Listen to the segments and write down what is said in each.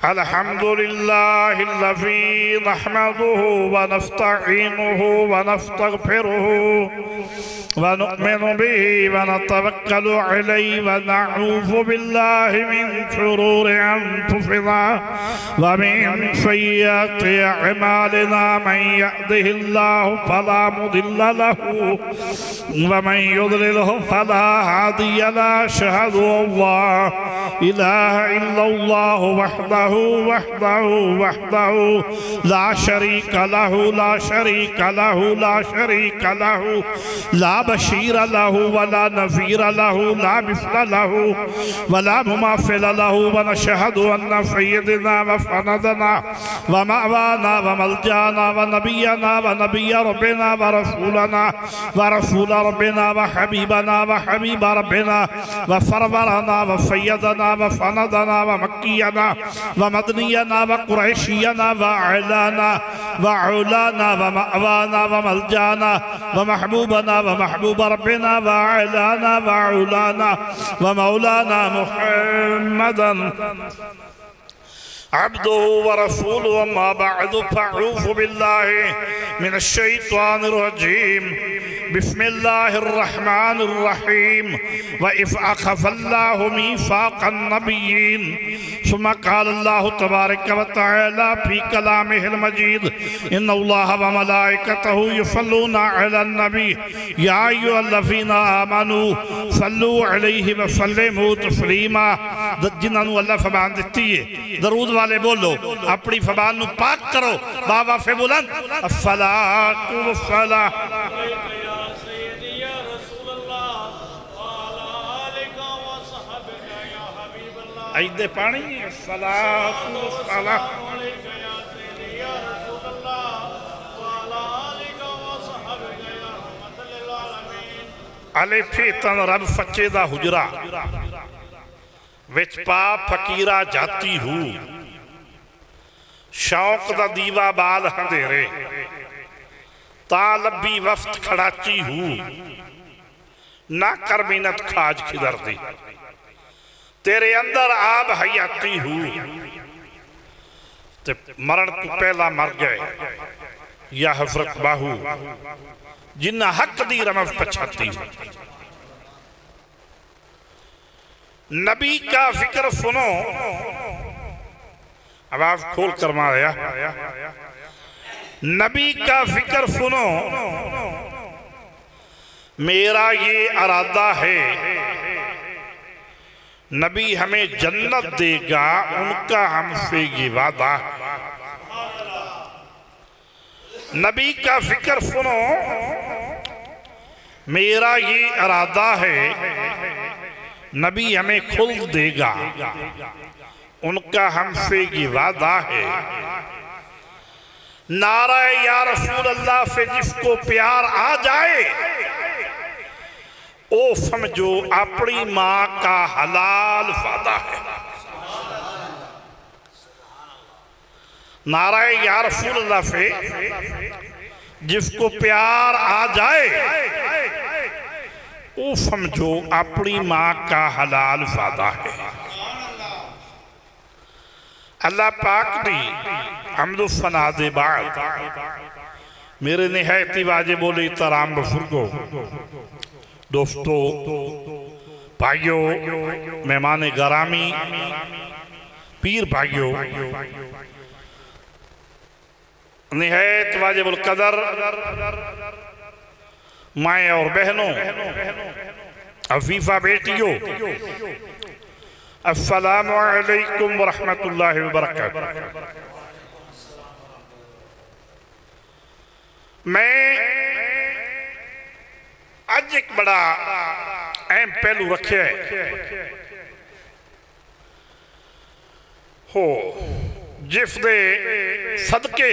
अल्हम्दुलिल्लाहिल्लज़ी नहमदुहु व नस्तईनुहु व नस्तगफिरुहु व नु'मिनु बिही व नतवक्कलु अलैहि व नऊज़ु बिल्लाहि मिन शुरूरि अनफुसिना व मिन सय्यिआति अअमालिना मन यहदिहिल्लाहु फला मुदिल्ल लहु व मन युद्लिलहु फला हादिय लहु अशहदु अल्ला इलाहा इल्लल्लाहु वहदहु वहदहु वहदहु ला शरीका लहु ला शरीका लहु ला शरीका लहु ला बशीर लहु वला नज़ीर लहु ला मिस्ल लहु वला मुमासिल लहु व नशहदु अन्न सय्यदना व सनदना व मअवाना व मलजाना व नबियना व नबिय रब्बिना व रसूल रब्बिना व हबीबना व हबीब रब्बिना व सरवरना व सय्यदना व सनदना व मक्कियना व मदनियना व कुरैशियना व अलाना व औलाना व मअवाना व मलजाना व महबूबना व महबूब रब्बिना व अलाना व औलाना व मौलाना मुहम्मदन अब्दुहु व रसूलुहु अम्मा बअदु फअऊज़ु बिल्लाहि मिनश शैतानिर रजीम बिस्मिल्लाहिर रहमानिर रहीम व इज़ अख़ज़ल्लाहु मीसाक़न नबिय्यीन सुम्मा क़ालल्लाहु तबारक व तआला फ़ी कलामिहिल मजीद इन्नल्लाहा व मलाइकतहु युसल्लूना अलन नबी या अय्युहल्लज़ीना आमनू सल्लू अलैहि व सल्लिमू तस्लीमा। जिन्होंने अल्लाह फ़रमान दिती है दरूद वाले बोलो, अपनी ज़बान नू पाक करो, बाबा से बुलंद अस्सलातु वस्सलाम ऐदे पानी अस्सलातु वस्सलाम अलिफ़ तन रब सच्चे दा हुजरा विच पा फकीरा जाती हूँ शौक दा दीवा बाल अंधेरे ता लब्बी वफ्त खड़ाची हूँ ना कर मिन्नत खाज खिदर दी तेरे अंदर आब हयाती हूँ ते मरण तू पहला मर गए या हजरत बाहू जिन्ना हक दी रमज पछाती हूँ। नबी का जिक्र सुनो, आवाज खोल कर मारा, नबी का जिक्र सुनो मेरा ये इरादा है नबी हमें जन्नत देगा उनका हमसे ये वादा है। नबी का जिक्र सुनो मेरा ये इरादा है नबी हमें खुल्द देगा उनका हमसे ये वादा है। नारा या रसूल अल्लाह से जिसको प्यार आ जाए ओ समझो अपनी मां का हलाल वादा है। नारा या रसूल अल्लाह से जिसको प्यार आ जाए वो समझो अपनी मां का हलाल वादा है। अल्लाह पाक दी हम्दो सना दे बाद मेरे निहायती वाजिब बोले तराम बुजुर्गो दोस्तों भाइयों मेहमान गरामी पीर भाइयों निहायत वाजिबुल कदर माए और बहनों अफीफा बेटियों अस्सलामु अलैकुम व रहमतुल्लाहि व बरकातुहू। मैं आज एक बड़ा अहम पहलू रखे हो जिस दे सदके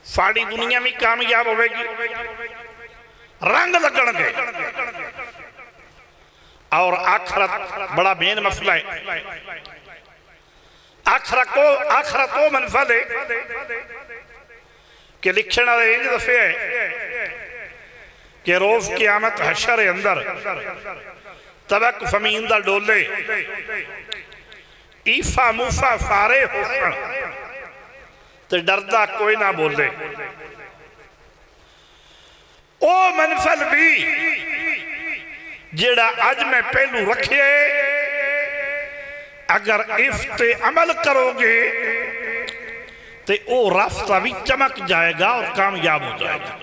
साड़ी दुनिया में कामयाब होगी, रंग लगणगे और आखरत बड़ा मेन मसला है। आखरत को मंजिल है कि लिखण वाले इंज दसे है कि रोज क़यामत हशर अंदर तबक ज़मीन दा डोले ईफा मूफा सारे हुसन ते डरदा कोई ना बोले। ओ मनफल भी जेड़ा अज मैं पहलू रखे, अगर इस ते अमल करोगे तो वो रास्ता भी चमक जाएगा और कामयाब हो जाएगा।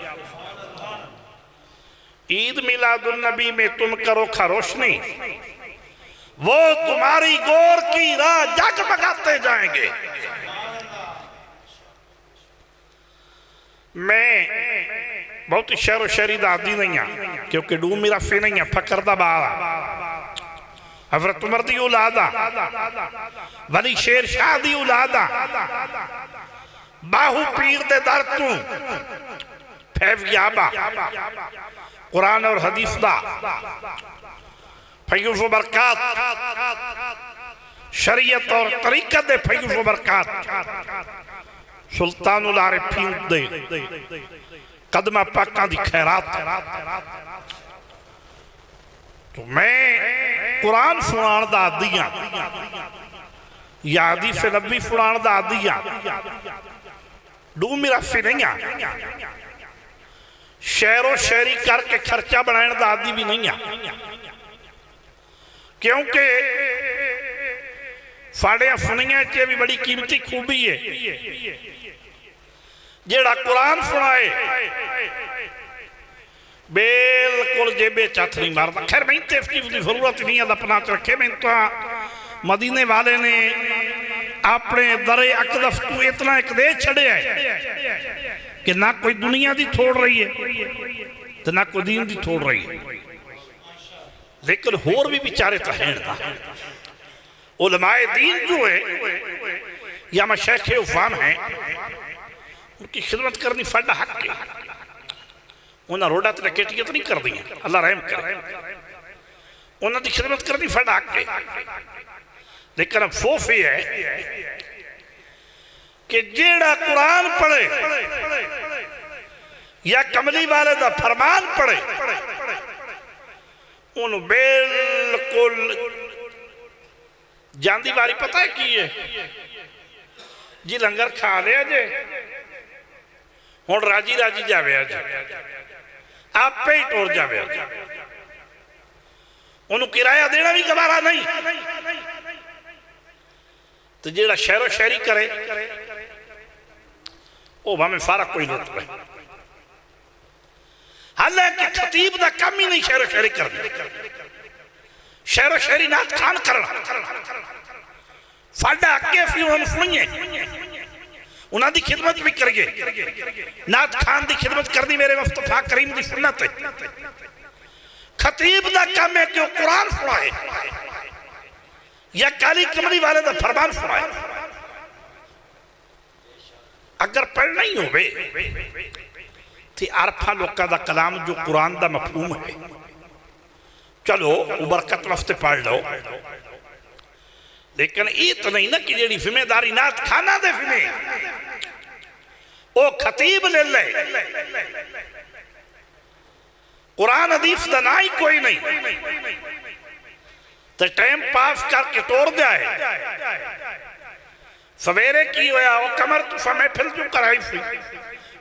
ईद मिलादुन नबी में तुम करो खरोशनी, वो तुम्हारी गौर की राह जगमगाते जाएंगे। मैं बहुत शहरो शहरी का आदि नहीं हाँ, क्योंकि डू मेरा फे नहीं है, फकर दा बाल हजरत उमर दी औलाद आ, वली शेर शाह दी औलाद आ, बाहू पीर दे दर तू फैज़याबा कुरान और हदीस दा फयूज़ व बरकात, शरीयत और तरीक़त दे फयूज़ व बरकात, सुल्तानुल आरिफीन दे कदमा पाकां दी खैरात। तो मैं कुरान सुनान दा आदी हां या हदीस नबी सुनान दा आदी हां, डू मेरा फी नहीं आ, शहरों शहरी करके खर्चा बनाने का आदि भी नहीं है, क्योंकि साढ़े सुनिया च भी बड़ी कीमती खूबी है। जेड़ा कुरान सुनाए बिल्कुल जेबे चथ नहीं मारता। खैर मैं तो इसकी जरूरत नहीं है अपना च रखे, मैं तो मदीने वाले ने अपने दरे अकदस को इतना एक दे छड़िया है कि ना कोई दुनिया की थोड़ रही है तो ना कोई दीन की थोड़ रही है। लेकिन होर भी बेचारे तो हैं ना, उलमाए दीन जो है या मशाइख उफाम हैं, उनकी खिदमत करनी साडा हक है। उन्हें रोडा ते केटियां तो नहीं कर दी, अल्लाह रहम करे, उन्होंने खिदमत करनी साडा हक है। लेकिन अफसोस ये है कि जेड़ा कुरान पढ़े या कमली वाले का फरमान पढ़े, उन्होंने बिल्कुल जांदी बारी पता है की है जी, लंगर खा लिया जे हुण राजी राजी जावे, अज आपे ही टुर जावे, उन्होंने किराया देना भी गवारा नहीं। तो जेड़ा शहरों शहरी करे वो भावें सारा कोई लुट ले। हालांकि खतीब का काम ही नहीं शहरों शहरी करना, शहरों शहरी नात खान करना साडा हक है, फिर उन्होंने सुनिए, उन्होंने खिदमत भी करिए। नात खान की खिदमत करनी मेरे मुस्तफा करीम की सुन्नत है। खतीब का काम है कि वो कुरान सुनाए या काली कमली वाले का फरमान सुनाए। अगर पढ़ना ही होवे तो अरफा लोगों का कलाम जो कुरान का मफहूम है, चलो वो बरकत वास्ते पढ़ लो, लेकिन ये तो नहीं ना कि जी जिम्मेदारी नात खाना दे फिमे वो खतीब ले ले, कुरान हदीस का ना ही कोई नहीं, तो टाइम पास करके तोड़ जाए। सवेरे की होया वो कमर तो समय फिर जो कराई थी,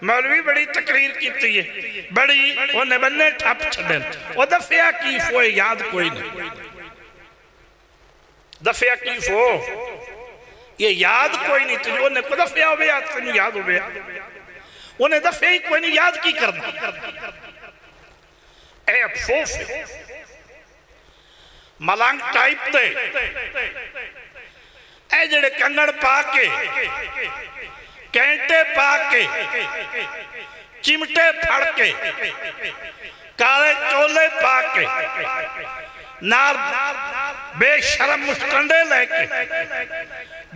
मौलवी बड़ी तकरीर की है, बड़ी वो निबन्ने ठप छड़न, वो दफिया की फोए याद कोई नहीं, दफिया की फो ये याद कोई नहीं, तुझे उन्हें को दफिया हो गया, तेन याद हो गया, उन्हें दफिया ही कोई नहीं, याद की करना। ए अफसोस है मलंग टाइप दे ए जेड़े कंगड़ पा के कैंटे पा के चिमटे फड़ के काले चोले पा के नार बेशरम मुस्टंडे लेके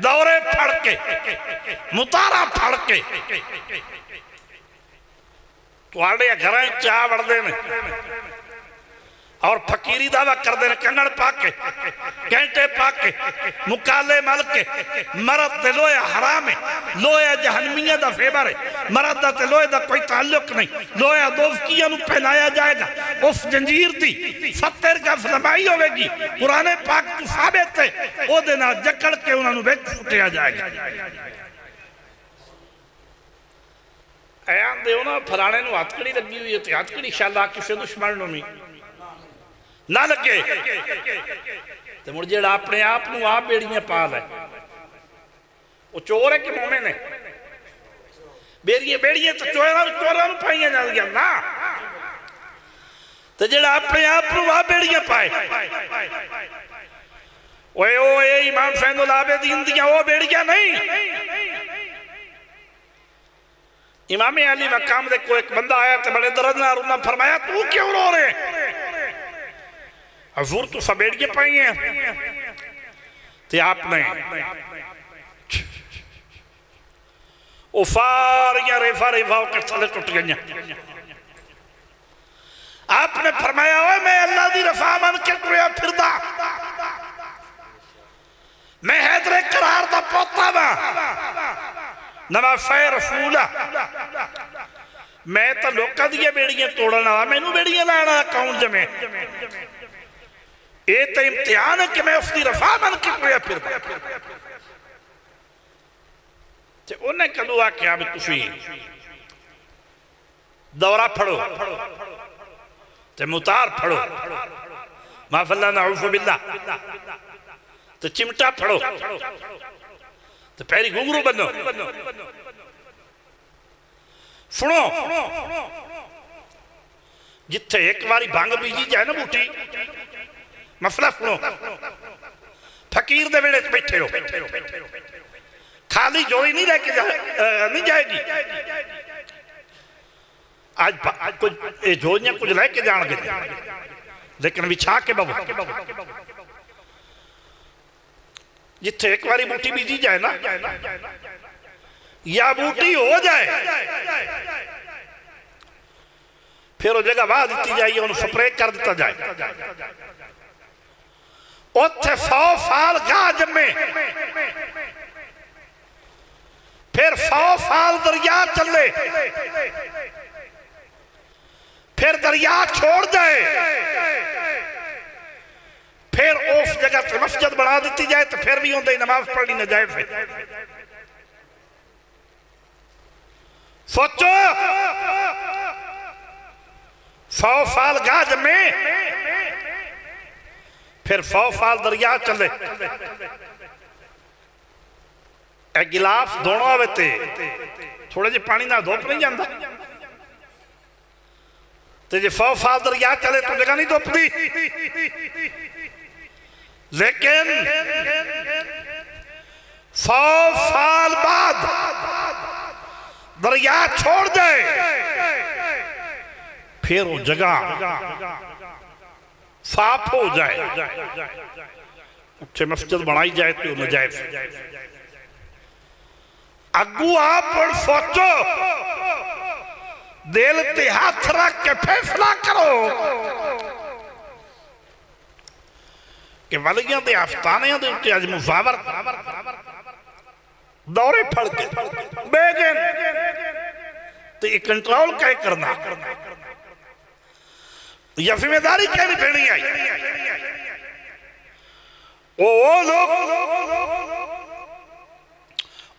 दौरे फड़ के मुतारा फड़ के तुहाडे घर चाह वड़दे ने और फकीरी दावा करते हैं कंगड़ पा के कैंटे पा के मुकाले मल के मरद ते लोया हराम है लोया जहन्नमिया दा फेवर है मरद दा ते लोहे दा कोई ताल्लुक नहीं लोया दोफकिया नु पहनाया जाएगा उस जंजीर दी 70 का फरमाई होगी पुराने पाक तू साबित है ओदे नाल जकड़ के उन्हां नु विच फुटिया जाएगा ऐन दे ना फलाने नु हथकड़ी लगी हुई है ते हथकड़ी शाला किसी दुश्मन नु नहीं ना लगे तो मुड़ जेड़ा अपने आप नूं आप बेड़ियां पा लै वो चोर है कि मोमिन है बेड़ियां तो चोरां नूं पाईयां जांदियां ना तो जेड़ा अपने आप नूं आप बेड़ियां पाए ओए ओए इमाम फैजुल आबिदीन दियां वो बेड़ियां नहीं इमाम अली मकाम दे कोई एक बंदा आया तो बड़े दर्द नाल उन्होंने फरमाया तू क्यों रो रहे हजूर तो सबेड़ियां पाई हैं ते आपने उफारियां रेफा रेफा होकर थले टुट गई आपने फरमाया ओए मैं अल्लाह दी रफा मन के टुरिया फिरदा मैं हैदरे करार दा पोता वा नवाफे रसूल मैं तो लोकां दी बेड़ियां तोड़न वाला मैनू बेड़ियां लाण वाला कौन जमे ये तो इम्तिहान है कि मैं उसकी रफा बन के टुरिया फिरदा ते उन्हें कदों आख्या भी तुसीं दौरा फड़ो ते मुतार फड़ो माफल्ला नऊज़ु बिल्लाह ते चिमटा फड़ो ते पैरी घुंघरू बनो सुनो जिथे एक बारी भंग बीजी जाए ना बूटी मसला सुनो फकीर दे वेड़े बैठे हो खाली जोड़ी नहीं लेके नहीं जाएगी आज कुछ जोड़ियां कुछ लेके जाएंगे लेकिन बिछा के बबो जिथे एक बारी बूटी बीजी जाए ना या बूटी हो जाए फिर वो जगह वाह दी जाइए उन्हें स्प्रे कर दिता जाए उत्थे 100 साल गाह जमे फिर 100 साल दरिया चले फिर दरिया छोड़ जाए फिर उस जगह से मस्जिद बना दी जाए तो फिर भी उन्हें नमाज पढ़नी न जाए सोचो 100 साल गाह जमे फिर 100 साल दरिया चले एक गिलास धोना होवे ते थोड़े जे पानी ना धोप नहीं जाता ते जे 100 साल दरिया चले तो जगह नहीं धोपदी लेकिन 100 साल बाद दरिया छोड़ जाए फिर वो जगह साफ हो जाए उठे मस्जिद बनाई जाए तो नजायज अगू आप और सोचो दिल ते हाथ रख के फैसला करो कि वलियां दे आस्थाने दे उत्ते अज मुसावर दौरे फड़ के बेगन ते कंट्रोल कैसे करना या जिम्मेदारी क्या नहीं पैनी आई वो लोग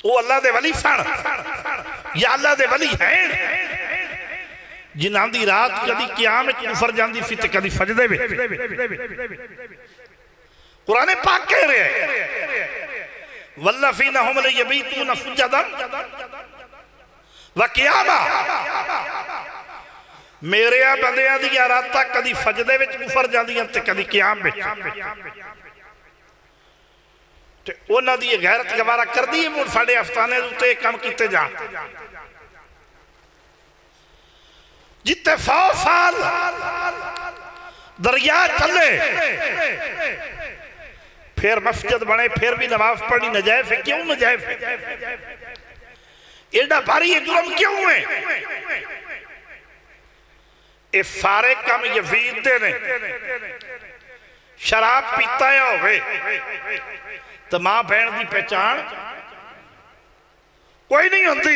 वो अल्लाह दे वली सन या अल्लाह दे वली हैं जिन्हां दी रात कदी क़याम विच उफर जांदी सी ते कदी सजदे विच कुरान पाक कह रहे हैं वल्लज़ीना हुम लियबीतूना सुज्जदन व क़ियामा मेरे बंदियां दी रातां कदी सजदे विच उफर जांदियां ते कदी क़याम विच ते उन्हां दी गैरत गवारा करदी है मुड़ साडे आस्थाने दे उत्ते काम कीते जाण जिते 100 साल दरिया चले फिर मस्जिद बने फिर भी नमाज पढ़नी नजायज है क्यों नजायज है एडा भारी जुर्म क्यों है ये सारे काम यजीद दे ने। शराब पीता होवे तो मां बहन की पहचान कोई नहीं होती,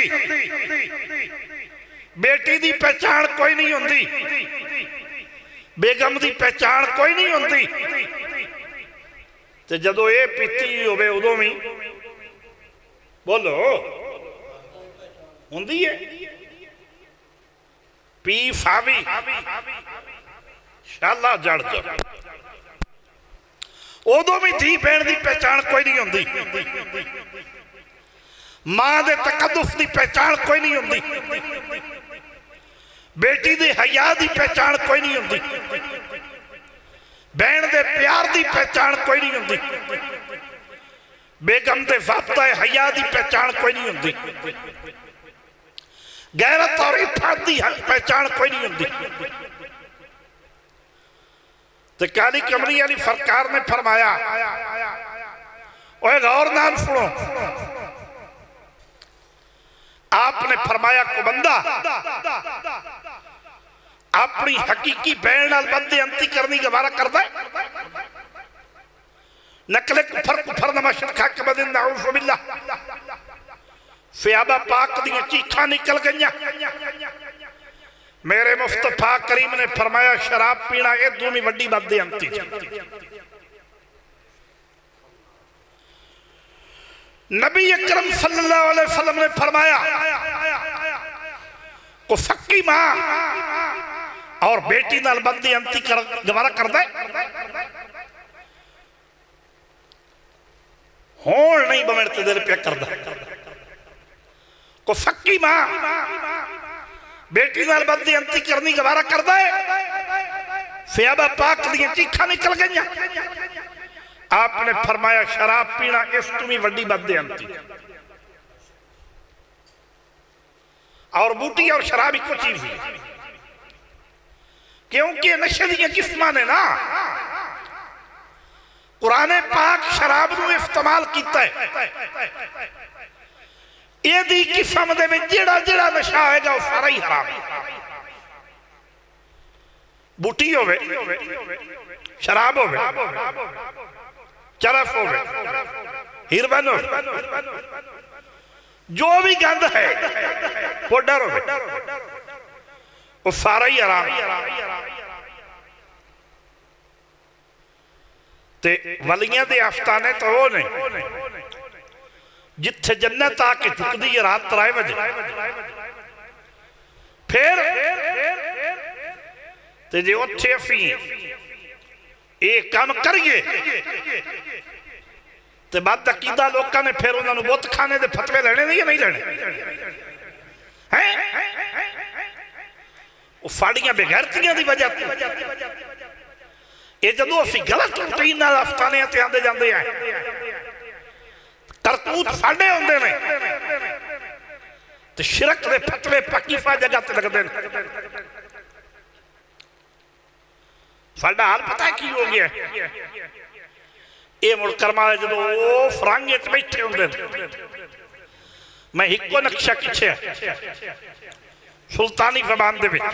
बेटी की पहचान कोई नहीं होती, बेगम की पहचान कोई नहीं होती। तो जदों ये पीती होवे उदों भी बोलो होंदी है। पी फावी शाला जड़ जा उदों भी धी बहन की पहचान कोई नहीं होती, मां के तकद्दुस की पहचान कोई नहीं होती, बेटी के हया की पहचान कोई नहीं होती, बहन के प्यार की पहचान कोई नहीं होती, बेगम के ज़ाब्ता हया की पहचान कोई नहीं होती, गैरत और इफ़्फ़त की पहचान कोई नहीं होती। तो काली कमली वाली सरकार ने फरमाया, ओए गौर नाल सुनो, आपने फरमाया को बंदा अपनी हकीकी बहन नाल बदअंती करनी गवारा करदा है? नकले कुफर कुफर नमशद खा के बदन नाउज़ु बिल्लाह। सहाबा पाक दी चीखां निकल गईयां। मेरे मुस्तफा करीम ने फरमाया शराब पीना इदों भी वड्डी बदअंती। नबी अकरम सल्लल्लाहु अलैहि वसल्लम ने फरमाया को फक्की मां और बेटी नाल बदअंती कर गवारा करदा है? होण नहीं बमड़ते दिल पे करदा को फक्की मां बेटी नाल बदअंती करनी गवारा करदा है? सहाबा पाक दी चीखां निकल गईयां। आपने फरमाया शराब पीना इस तू भी वड्डी बदअंती। और बूटी और शराब इको चीज है, क्योंकि नशे दी किस्मां ने ना। कुरान पाक शराब नूं इस्तेमाल कीता है। इहदी किस्म दे विच जिहड़ा जिहड़ा नशा आएगा वो सारा ही हराम है। बूटी होवे, शराब होवे, चरस होवे, हिरबन होवे, जो भी गंद है पाउडर होवे, वो सारा ही हराम है। ते वलियां दे आस्ताने तो वो ने जिथे जन्नत आके झुकदी है रात 3 बजे। फिर ते जे उत्थे असीं ये काम करिए ते बद अकीदा लोगों ने फिर उन्होंने बुत खाने के फतवे लेने नहीं नहीं लेने हैं? वो साड़ियां बेगैरतियां की वजह ये जो असीं गलत रूटीन नाल आस्ताने ते आंदे जांदे हैं, करतूत साडे हुंदे ने ते शिरक दे फतवे पकीफा जगह ते लगदे ने। साडा हाल पता है की हो गया? ये मुड़ कर्मा जो फरांगे च बैठे होंदे ने, मैं इको नक्शा खिंचिया सुल्तानी ज़बान दे विच,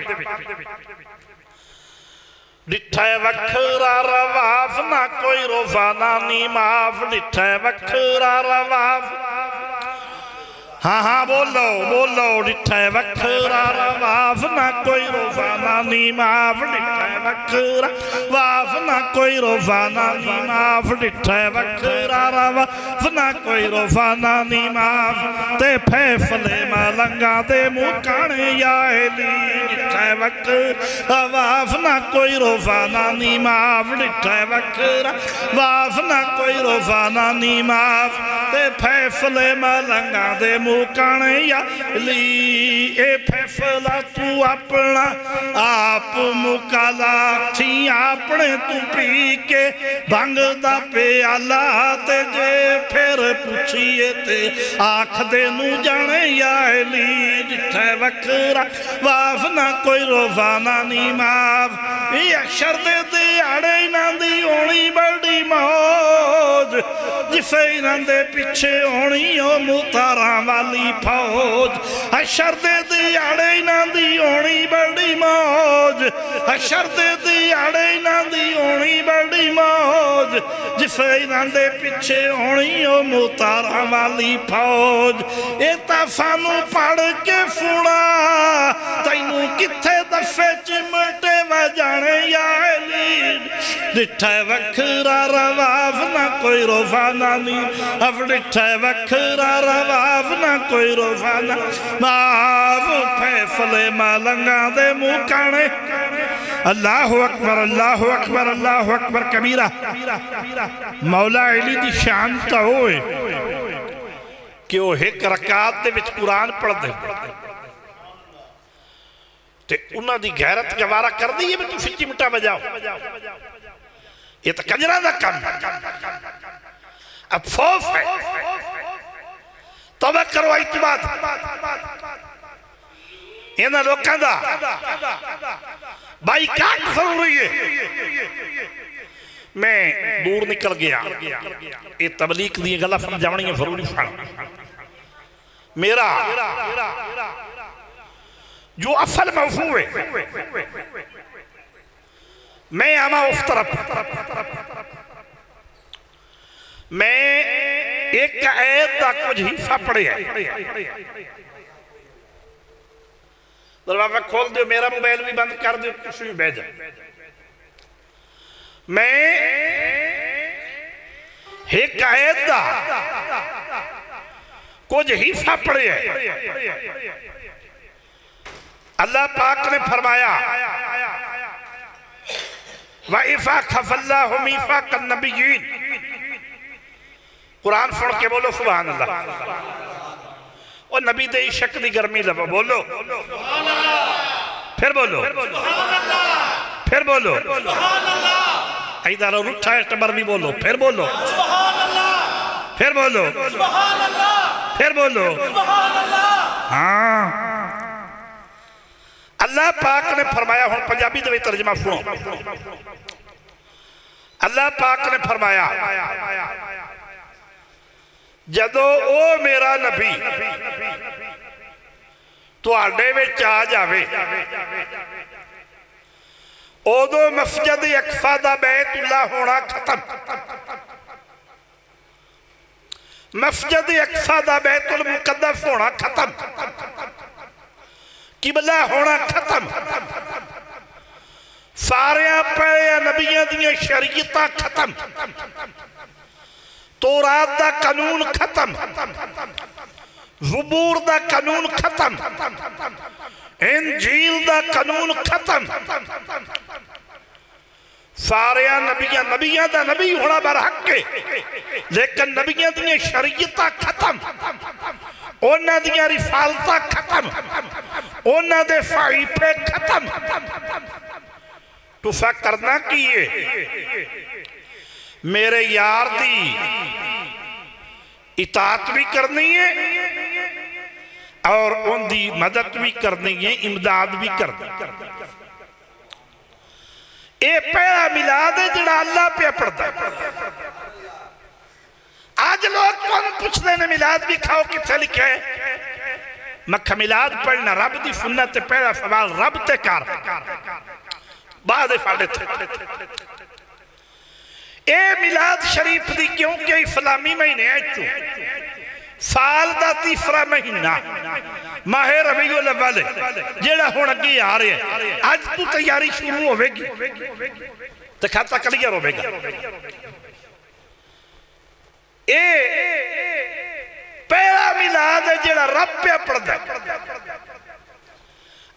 डिठा वखरा रवाफ ना कोई रोजाना नी माफ, डिठा वखरा रवाफ, हाँ हाँ बोलो बोलो, डिठा वखरा रवाफ ना कोई रोजाना नी माफ, डिठा वखरा वाफ ना कोई रोजाना नी माफ, डिठा वखरा रवाफ ना कोई रोजाना नी माफ, ते फैसले मलंगा दे मुकाने याली, डिठा वखरा वाफ ना कोई रोजाना नी माफ, डिठा वखरा वाफ ना कोई रोजाना नी माफ, ते फैसले मलंगा दे मुकाने याली। ए फैसला तू अपना आप मुकाला थी, अपने तू पी के भंग दा प्याला, ते जे फिर पूछिए ते आख दे नू जाने याली, जिथे वखरा वाफ ना कोई रोजाना नी माफ, ये अशर दे दिहाड़े इन्हां दी होनी बड़ी मौज, जिफे इन्हां दे पिछे होनी ओ मुतारां वाली फौज। हशर दे दिहाड़े इन्हां दी होनी बड़ी मौज, हशर दे दिहाड़े इन्हां दी होनी बड़ी मौज। जिफे इन्हां दे पिछे होनी ओ मुतारां वाली फौज। ए तां सानू पढ़ के सुना तैनू किथे दफे चिमटे वजाने याली। डिठा वखरा रवाफ ना कोई रोफाना नी, अब डिठा वखरा रवाफ ना कोई रोफाना। माफ फैसले मालंगा दे मुकाने। अल्लाह अकबर अल्लाह अकबर अल्लाह अकबर कबीरा। मौला अली दी शान तो होए कि वो एक रकात दे विच कुरान पढ़दे ते उन्हां दी गैरत गवारा कर दी है भी तुसीं चिमटा बजाओ। ये तो कंजरा दा काम। अफसोस है, तौबा करो इत्तिबाद इन्हां लोकां दा बाईकाट जरूरी है। मैं दूर निकल गया, ये तबलीग दी गल्लां समझावणियां जरूरी सन। मेरा जो असल मौजू है मैं आवा उस तरफ। मैं एक आयत का कुछ हिस्सा पढ़िया, दरवाजा खोल दो, मेरा मोबाइल भी बंद कर दो, कुछ भी बह जाए। मैं एक आयत का कुछ हिस्सा पढ़िया। अल्लाह पाक ने फरमाया वइफ़ा खफ़ल्लाहु मीफ़ाक़न नबिय्यीन। कुरान सुन के बोलो सुभान अल्लाह। और नबी दे इश्क दी गर्मी लवो बोलो, फिर बोलो, फिर बोलो, इधर रुठा टबर भी बोलो, फिर बोलो, फिर बोलो, फिर बोलो। हाँ, अल्लाह पाक ने फरमाया, हुण पंजाबी दे विच तर्जमा सुनो। अल्लाह पाक ने फरमाया जदों ओ मेरा नबी तुहाडे विच आ जावे उदों मस्जिद अक्सा दा बैतुल्लाह होना खत्म, मस्जिद अक्सा दा बैतुल मुकद्दस होना खत्म, किबला होना खत्म, सारे पहले नबियां दियां शरीयतां खत्म, तौरात दा कानून खत्म, ज़बूर दा कानून खत्म, इंजील दा कानून खत्म। सारे नबियां दा नबी होना बरहक है, लेकिन नबियां दियां शरीयतां खत्म, उन्हां दियां रिसालतां खत्म, उन्हां दे फ़ाइफे खत्म। तुसा करना की है? मेरे यार दी इताअत भी करनी है और उनकी मदद भी करनी है, इमदाद भी करनी। ये पहला मिलाद है जिहड़ा अल्लाह पे पढ़ता। आज लोग कौन पूछते हैं मिलाद भी खाओ किथे लिखा है? मक्खा मिलाद पढ़ना रब की सुन्नत। पहला सवाल रब ते कर, बाद साढ़े ए मिलाद शरीफ दी, क्योंकि इस्लामी महीने साल का तीसरा महीना माहे रबीउल अव्वल जेड़ा हुण अगे आ रहा है, अज तू तैयारी शुरू होगी तो खाता क्लियर होगा। ए पहला मिलाद है जेड़ा रब पे पढ़दा।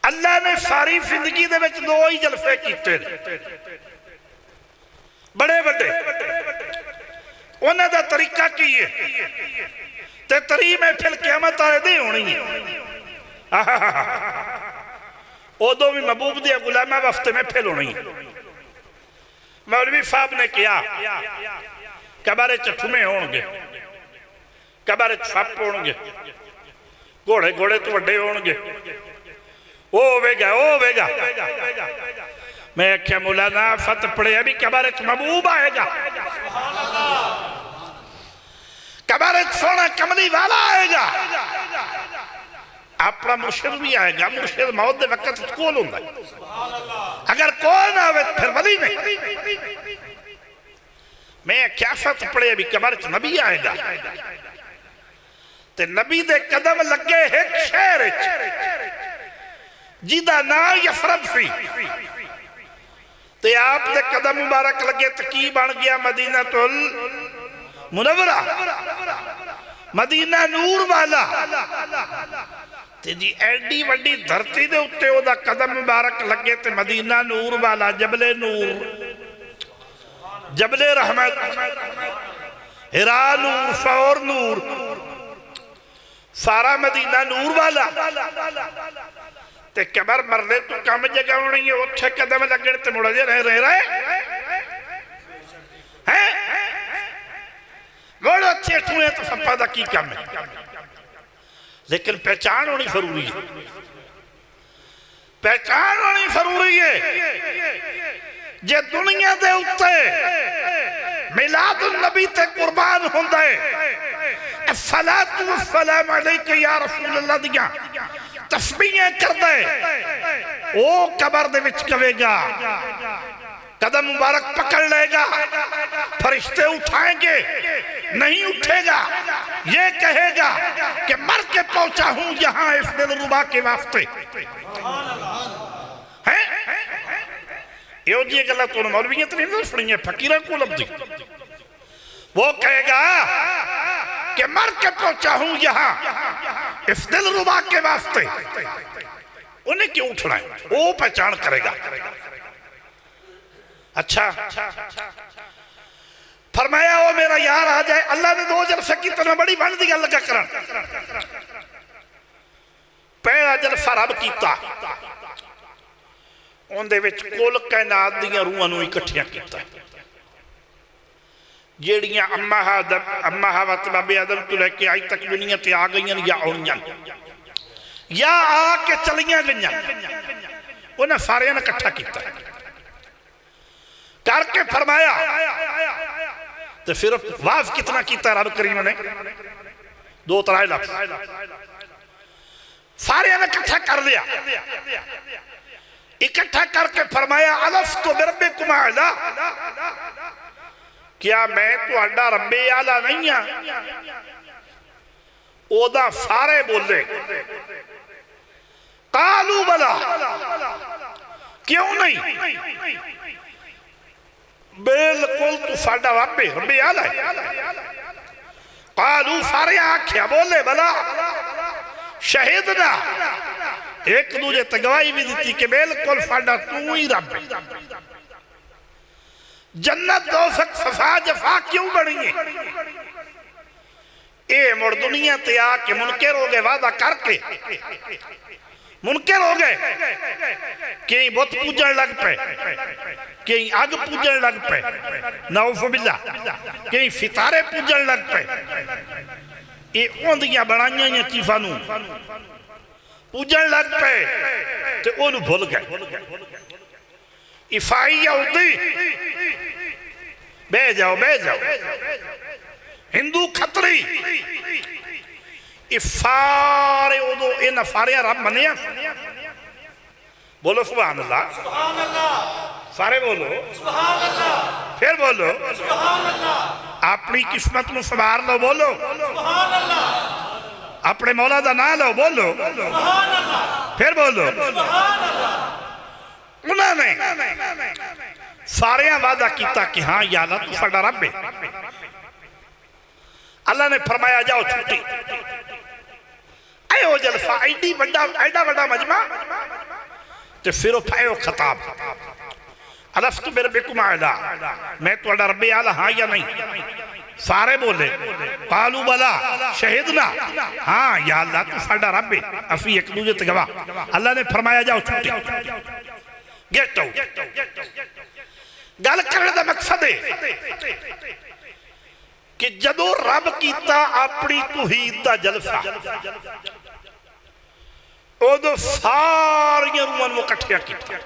अल्लाह ने सारी जिंदगी दे विच दो ही जलसे कीते बड़े बड़े। उन्हां दा तरीका की है ते तरी महफिल क़यामत वाले दी होनी है। उदों भी महबूब दिया गुलामा वफ्ते महफिल होनी है। मौलवी साहब ने कहा कबारे चठुमे होणगे, कबारे सप होणगे, घोड़े घोड़े तो वड्डे होणगे, वो होवेगा वो होवेगा। मैं आख्या मौलाना फत पढ़िया भी कबारे महबूब आएगा। कबर एक सोना कमली वाला आएगा, अपना मुर्शिद भी आएगा। मुर्शिद मौत के वक्त कोल होंदा, अगर कोल ना आवे फिर वली नहीं। मैं क्या फत पढ़े भी कबर च नबी आएगा, ते नबी दे कदम लगे एक शहर जिदा ना यफरब सी, ते आप दे कदम मुबारक लगे तो की बन गया मदीनातुल मुनव्वरा, मदीना नूर वाला। ते जी एडी वड्डी धरती दे उत्ते ओदा कदम मुबारक लगे ते मदीना नूर वाला, जबले नूर, जबले रहमत, हिरा नूर, फौर नूर, सारा मदीना नूर वाला। ते कबर मरले तू कम जगह होनी है, उत्थे कदम लगन ते मुड़ जे रहे हैं मुड़ उत्थे ठूए तो सप्पा दा की कम है। लेकिन पहचान होनी जरूरी है, पहचान होनी जरूरी है। जे दुनिया दे उत्ते मिलादुन नबी ते कुर्बान होंदा है, सलातु वस्सलाम अलैका या रसूल अल्लाह दियां तस्बीहें करदा है, ओ कबर दे विच कवेगा, कदम मुबारक पकड़ लेगा, फरिश्ते उठाएंगे, नहीं उठेगा, ये कहेगा कि मर के पहुंचा हूं यहां इस दिलरुबा के वास्ते। हैं यो जी गल्लां तो मौलवियां तो नहीं सुनियां, फकीरां को लब्दी। वो कहेगा कि मर के पहुंचा हूं यहां इस दिलरुबा के वास्ते, उन्हें क्यों उठना है, वो पहचान करेगा। अच्छा फरमाया वो मेरा यार आ जाए, अल्लाह ने दो जलसे की तरह बड़ी बन दी गल लगा करन। पहला जलसा रब कीता, उहदे विच कुल कायनात दीयां रूहां नूं इकट्ठियां कीता, जेड़ियां अम्मा हवा ते बाबे आदम तो लैके आज तक दुनिया ते आ गई या आउणियां या आके चलियां गईयां, उन्हें सारियां ने इकट्ठा किया करके फरमाया। तो फिर वाज कितना किया रब करीम ने, 2-3 लफ्ज़ सारियां ने इकट्ठा कर लिया। इकट्ठा करके फरमाया अलस्तु बिरब्बिकुम आला, क्या मैं तुहाडा रब्बे आला नहीं हां? ओदा सारे बोले कालू बला, क्यों नहीं, बिल्कुल तू साडा रब्बे आला है। कालू सारे आख्या बोले बला शहीदना, एक दूजे ते गवाही भी दी कि बिल्कुल साडा तू ही रब है। जन्नत दोज़ख सफा जफा क्यों बनी है? ये मुड़ दुनिया ते आके मुनकर हो गए, वादा करके मुनकर हो गए, कई बुत पूजन लग पे, कई अग पूजन लग पे, नौफबिल्ला, कई सितारे पूजन लग पे। ये उन्दियां बनाइयां चीज़ां नूं पूजन लग पे ते ओनू भुल गए। ईसाई यहूदी बह जाओ हिंदू खतरी, सारे उदो इन्हां सारियां रब मनिया। बोलो सुभान अल्लाह, सारे बोलो सुभान अल्लाह, फिर बोलो सुभान अल्लाह। अपनी किस्मत में सवार लो, बोलो सुभान अल्लाह। अपने मौला दा नाम लो, बोलो सुभान अल्लाह, फिर बोलो सुभान अल्लाह। उन्होंने सारे वादा किया कि हाँ या अल्लाह तू साडा रब है। अल्लाह ने फरमाया जाओ छुट्टी। आयो जलसा एडी बड़ा एडा बड़ा मजमा, तो फिर आयो खिताब अलस्तु बिरब्बिकुम आला, मैं तुहाडा रब्बे आला हाँ या नहीं? सारे बोले कालू बला शहीदना, हाँ या अल्लाह तू साडा रब है, असी एक दूजे ते गवाह। अल्लाह ने फरमाया जाओ छुट्टी, गेट आउट। गल करने का मकसद है कि जदों रब कीता अपनी तौहीद दा जलसा, उदों सारियां रूहां नूं इकट्ठियां कीता।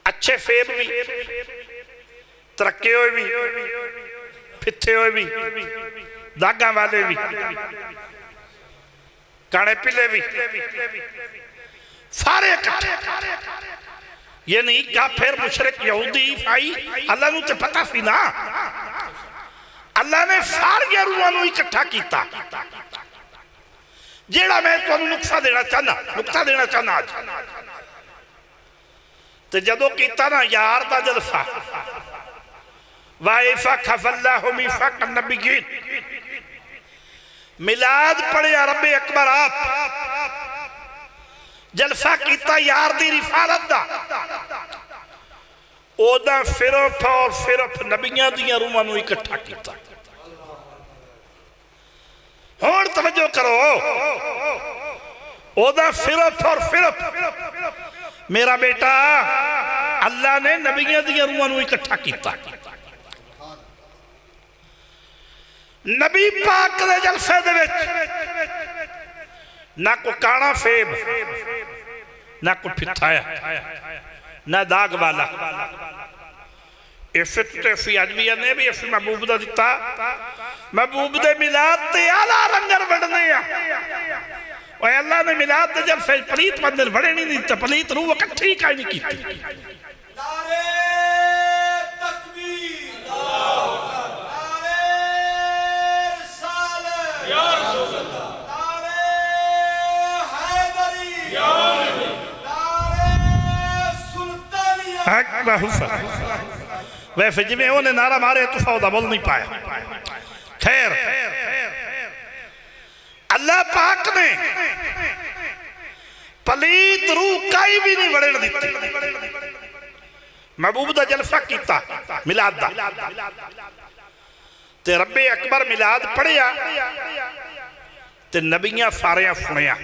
अच्छे फेब भी, तरक्के हुए भी, फिथे हुए भी, दागा वाले भी, काने पीले भी, सारे इकट्ठे। ये नहीं काफिर मुशरिक यहूदी ईसाई, अल्लाह नूं ते पता सी ना, अल्लाह ने सारिया रूहां नूं इकट्ठा कीता। जेड़ा मैं तुहानूं नुक्सा देना चाहना अज ते जदों कीता ना यार दा जलसा, वाइफा खफल्लाहु मीफाक नबीयीन, मिलाद पढ़िया रब्बे अकबर आप, जलसा कीता यार दी रिफालत दा, ओदा सिर्फ और सिर्फ नबियां दियां रूहां नूं इकट्ठा कीता। हुण तवज्जो करो, ओदा सिर्फ और सिर्फ मेरा बेटा अल्लाह ने नबियां दियां रूहां नूं इकट्ठा कीता। नबी पाक दे जलसे दे विच ना कोई काना फेब, ना कोई फिथाया, ना दाग वाला। इस अज भी आने भी अस महबूब का दिता, महबूब दे मिलाद ते आला लंगर वंडने आ। अल्लाह ने मिलाद दे जलसे पलीत बंदे वड़े नहीं दिता, पलीत रूह इकट्ठी काई नहीं की। वैसे जिमें उन्हें नारा मारे तो सौदा बोल नहीं पाया। खैर अल्लाह पाक ने पलीत रूह काई भी नहीं वड़न दी। महबूब दा जलसा कीता मिलाद दा, ते रब्बे अकबर मिलाद पढ़िया ते नबियां सारियां सुनिया,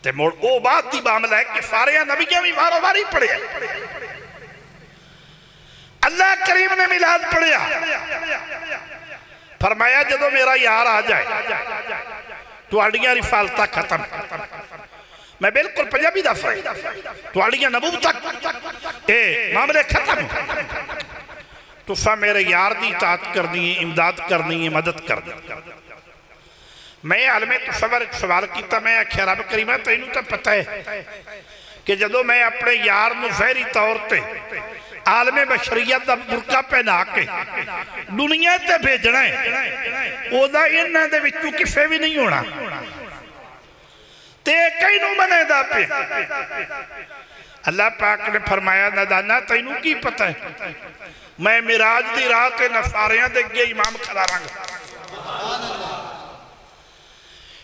ते मुड़ ओ बात दी मामला है कि सारियां नबियां भी वारो वारी पढ़िया। अल्लाह करीम ने मिलाद पढ़िया, फरमाया जदों मेरा यार आ जाए तुहाड़ियां रिफालतां खत्म। मैं बिल्कुल पंजाबी दस रहा, तुहाड़ियां नबूवतां ए मामले खत्म। तुसां मेरे यार दी इताअत करनी है, इमदाद करनी है, मदद करनी। मैं आलमे तसव्वुर सवाल किया, मैं आख्या रब करीमा तैनू तो पता है कि जदों मैं अपने यार नूं ज़हरी तौर पर आलमे बशरीयत का बुरका पहना के दुनिया ते भेजना है, ओदा इन्हां दे विचों किसे भी नहीं होना, ते कई नूं मनेदा पे। अल्लाह पाक ने फरमाया नादाना तैनू की पता है, मैं मिराज दी रात नसारियां दे अगे इमाम खड़ा रहांगा,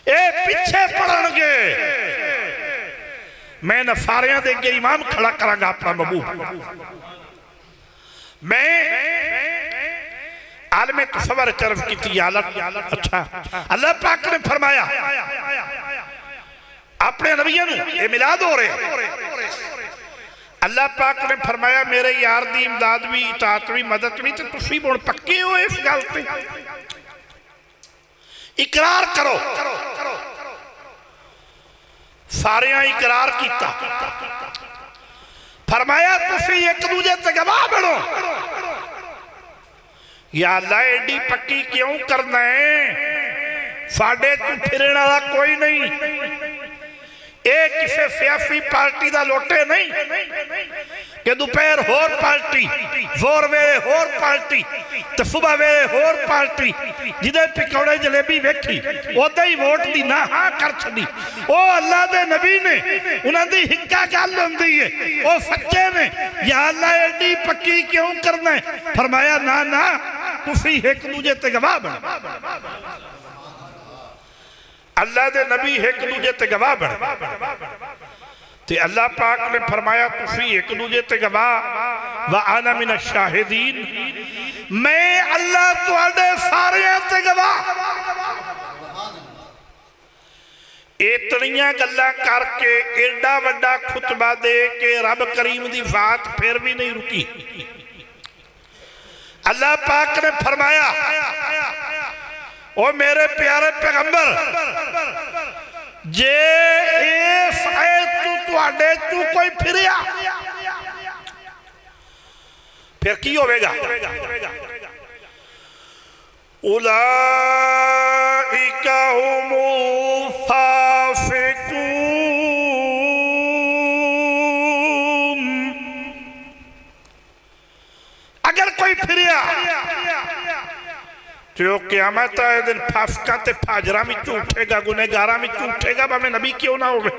ए पीछे पड़नगे, मैं नसारियां दे अगे इमाम खड़ा करांगा अपना महबूब। मैं आलमे तसव्वुर तरफ की हालत। अच्छा अल्लाह पाक ने फरमाया अपने नबियों नूं ये मिलाद हो रहे, अल्लाह पाक ने फरमाया मेरे यार दी इमदाद भी, इताअत भी, मदद भी, तो तुसीं हुण पक्के हो इस गल ते, इकरार करो। सारियां इकरार किया, फरमाया तुसीं एक दूजे ते गवाह बनो। या अल्लाह एडी पक्की क्यों करना है, साडे तू फिरने वाला कोई नहीं, ये किसी सियासी पार्टी का लोटे नहीं कि दोपहर होर पार्टी, जोर वेले होर पार्टी, तो सुबह वेले होर पार्टी, जिदे पकौड़े जलेबी वेखी ओदा ही वोट दी ना हाँ कर छड़ी। ओ अल्लाह दे नबी ने उन्हां दी हिक्का गल हुंदी है, ओ सच्चे ने। या अल्लाह एडी पक्की क्यों करना है, फरमाया ना ना तुसीं एक दूजे ते गवाह बनो। अल्लाह दे नबी एक दूजे ते गवाह बने, ते अल्लाह पाक ने फरमाया तुसीं एक दूजे ते गवाह, व आना मिन शाहिदीन, मैं अल्लाह तुहाडे सारियां ते गवाह। इतनियां गल्लां करके एडा वड्डा खुतबा दे के रब करीम दी बात फिर भी नहीं रुकी। अल्लाह पाक ने फरमाया ओ मेरे प्यारे पैगंबर, जे इस तुहाडे तू कोई फिरिया फिर की होवेगा? उलाइका हुमुल फासिकून। अगर कोई फिरिया तो क़यामत आए दिन फासिकां ते फाजरां में झूठेगा, गुनहगारां में झूठेगा, भावें नबी क्यों ना होवे।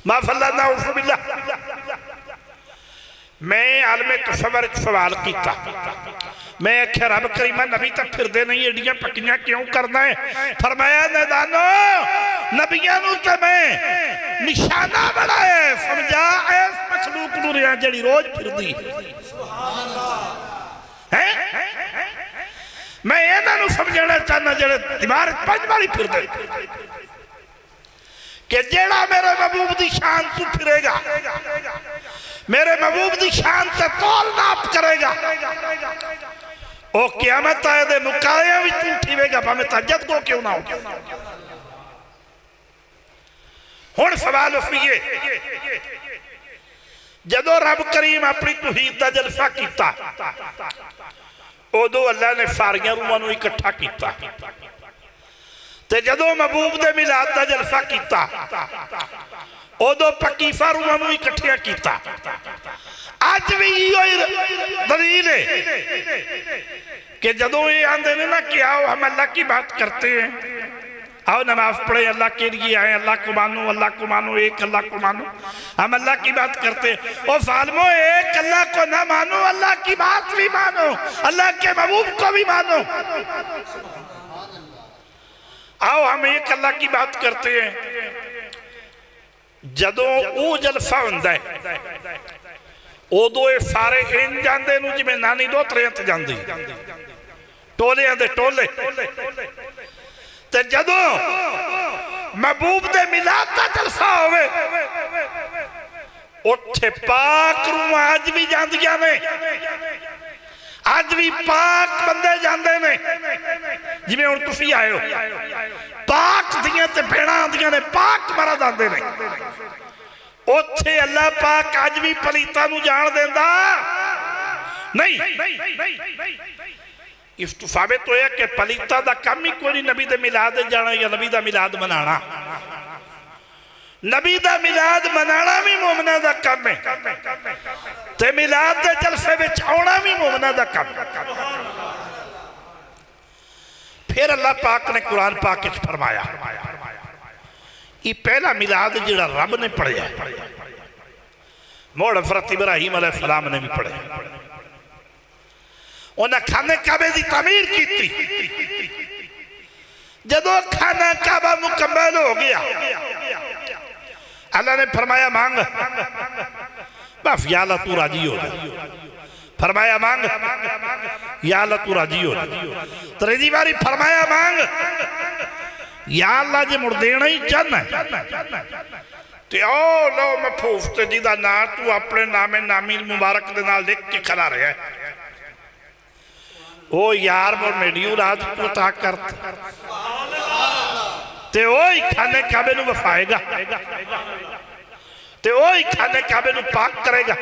माफ़अल्लाह नाउज़ुबिल्लाह। मैं आलमे तसव्वुर सवाल किया, मैं आख्या रब करीमा नबी तो फिरदे नहीं, एडियां पक्कियां क्यों करना है। फरमाया नैदानो नबियां नूं ते मैं निशाना बनाया, समझा इस मखलूक नूं रिया जिहड़ी रोज फिरदी है। मैं इन्हां समझाना चाहना जेड़े दिमाग पंज वाली फिरदे कि जेड़ा मेरे महबूब की शान तू फिरेगा, मेरे महबूब की शान से तौल नाप करेगा, वो क़यामत आए दे मुकाया भी झूठीवेगा, भावें तहज्जुद को क्यों ना हो। हुण सवाल उठिए, जदों रब करीम अपनी तौहीद का जलसा किया, उदों अल्लाह ने सारिया रूहां नूं इकट्ठा किया, ते जदों महबूब दे मिलाद का जलसा किया, उदों पकीफा रूहां नूं इकट्ठिया किया। अज भी दलील है कि जदों ये आंदे ने ना कि आओ हम अल्लाह की बात करते हैं, आओ नमाज पढ़े, अल्लाह के लिए आए, अल्लाह को मानो, अल्लाह को मानो, एक अल्लाह को मानो, हम अल्लाह की बात करते हैं। और ज़ालिमों, एक अल्लाह को ना मानो, अल्लाह की बात भी मानो, अल्लाह के महबूब को भी मानो। आओ हम एक अल्लाह की बात करते हैं। जदों वो जलसा हुंदा है, उदों ये सारे इंज जांदे नूं जिवें नानी दोहतरियां ते जांदी, टोलियां दे टोले। ते जदों महबूब दे मिलाद दा जलसा होवे, उत्थे पाक रूहां अज भी जांदियां ने, अज भी पाक बंदे जांदे ने। जिवें हुण तुसीं आए हो, पाक दियां ते भेड़ां आंदियां ने, पाक मरद आंदे ने। उत्थे अल्लाह पाक अज भी पलीतां नूं जाण देंदा नहीं। इस तो साबित होया कि पलीता दा काम ही कोई नहीं नबी दे मिलाद जाना या नबी दा मिलाद मनाना। नबी दा मिलाद मनाना भी मोमना दा काम है, ते मिलाद दे जलसे विच आउणा भी मोमना दा काम। फिर अल्लाह पाक ने कुरान पाक विच फरमाया, ये पहला मिलाद जिहड़ा रब ने पढ़िया, मुड़ हज़रत इब्राहीम अलैहिस्सलाम ने भी पढ़िया। उन्हें खाने काबे की तमीर की। जदों खाना काबा मुकम्मल हो गया, अल्लाह ने फरमाया मांग, बस या अल्लाह तू राजी हो जा। फरमाया मांग, या अल्लाह तू राजी हो जा। त्रीजी बारी फरमाया मांग, या अल्लाह जे मुड़ देना ही चाहना ते ओ लो महफूज ते जिहदा नाम तू अपने नामे नामी मुबारक दे नाल लिख के खड़ा रहा है, ओ यार वो मेरी औलाद को अता कर ते ओही खाने काबे नूं वफाएगा, ते ओही खाने काबे नूं पाक करेगा,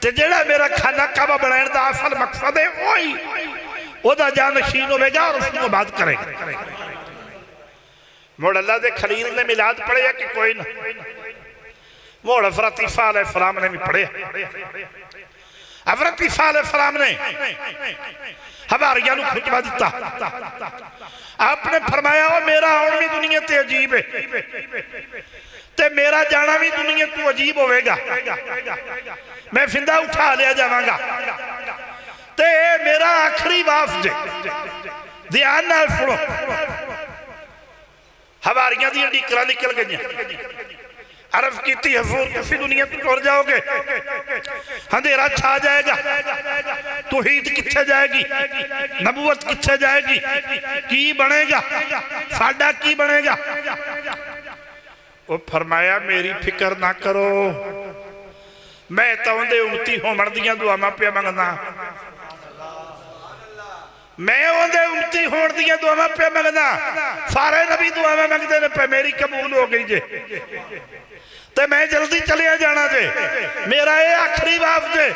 ते जेड़ा मेरा खाना काबा बनाने का असल मकसद है वही ओदा जानशीन होगा और उसको आबाद करेगा। मुड़ अल्लाह दे खलील ने मिलाद पढ़िया कि कोई ना, मुड़ हज़रत ईसा अलैहिस्सलाम ने भी पढ़िया। हज़रत ईसा अलैहिस्सलाम ने हवारियां नूं खुतबा दिता, आपने फरमाया ओ मेरा आउण भी दुनिया ते अजीब है, ते मेरा जाना भी दुनिया तू अजीब होवेगा। मैं फिंदा उठा लिया जावांगा, ते मेरा आखिरी वाफ जे। ध्यान नाल सुनो, हवारियां दी ढीकरां निकल गई। अर्ज की हजूर तुसी दुनिया तो टुर जाओगे, अंधेरा छा जाएगा, तौहीद किथे जाएगी, नबूवत किथे जाएगी, की बनेगा, साडा की बनेगा। वो फरमाया मेरी फिक्र ना करो, मैं तो उनके उम्मती होमण दियां दुआवां पिया मंगदा, मैं उहदे उम्मती होण दियां दुआवां पे मंगदा, सारे नबी दुआवां मंगदे ने पे मेरी कबूल हो गई जे, ते मैं जल्दी चलिया जाना जे, मेरा ये आखिरी वाफ जे।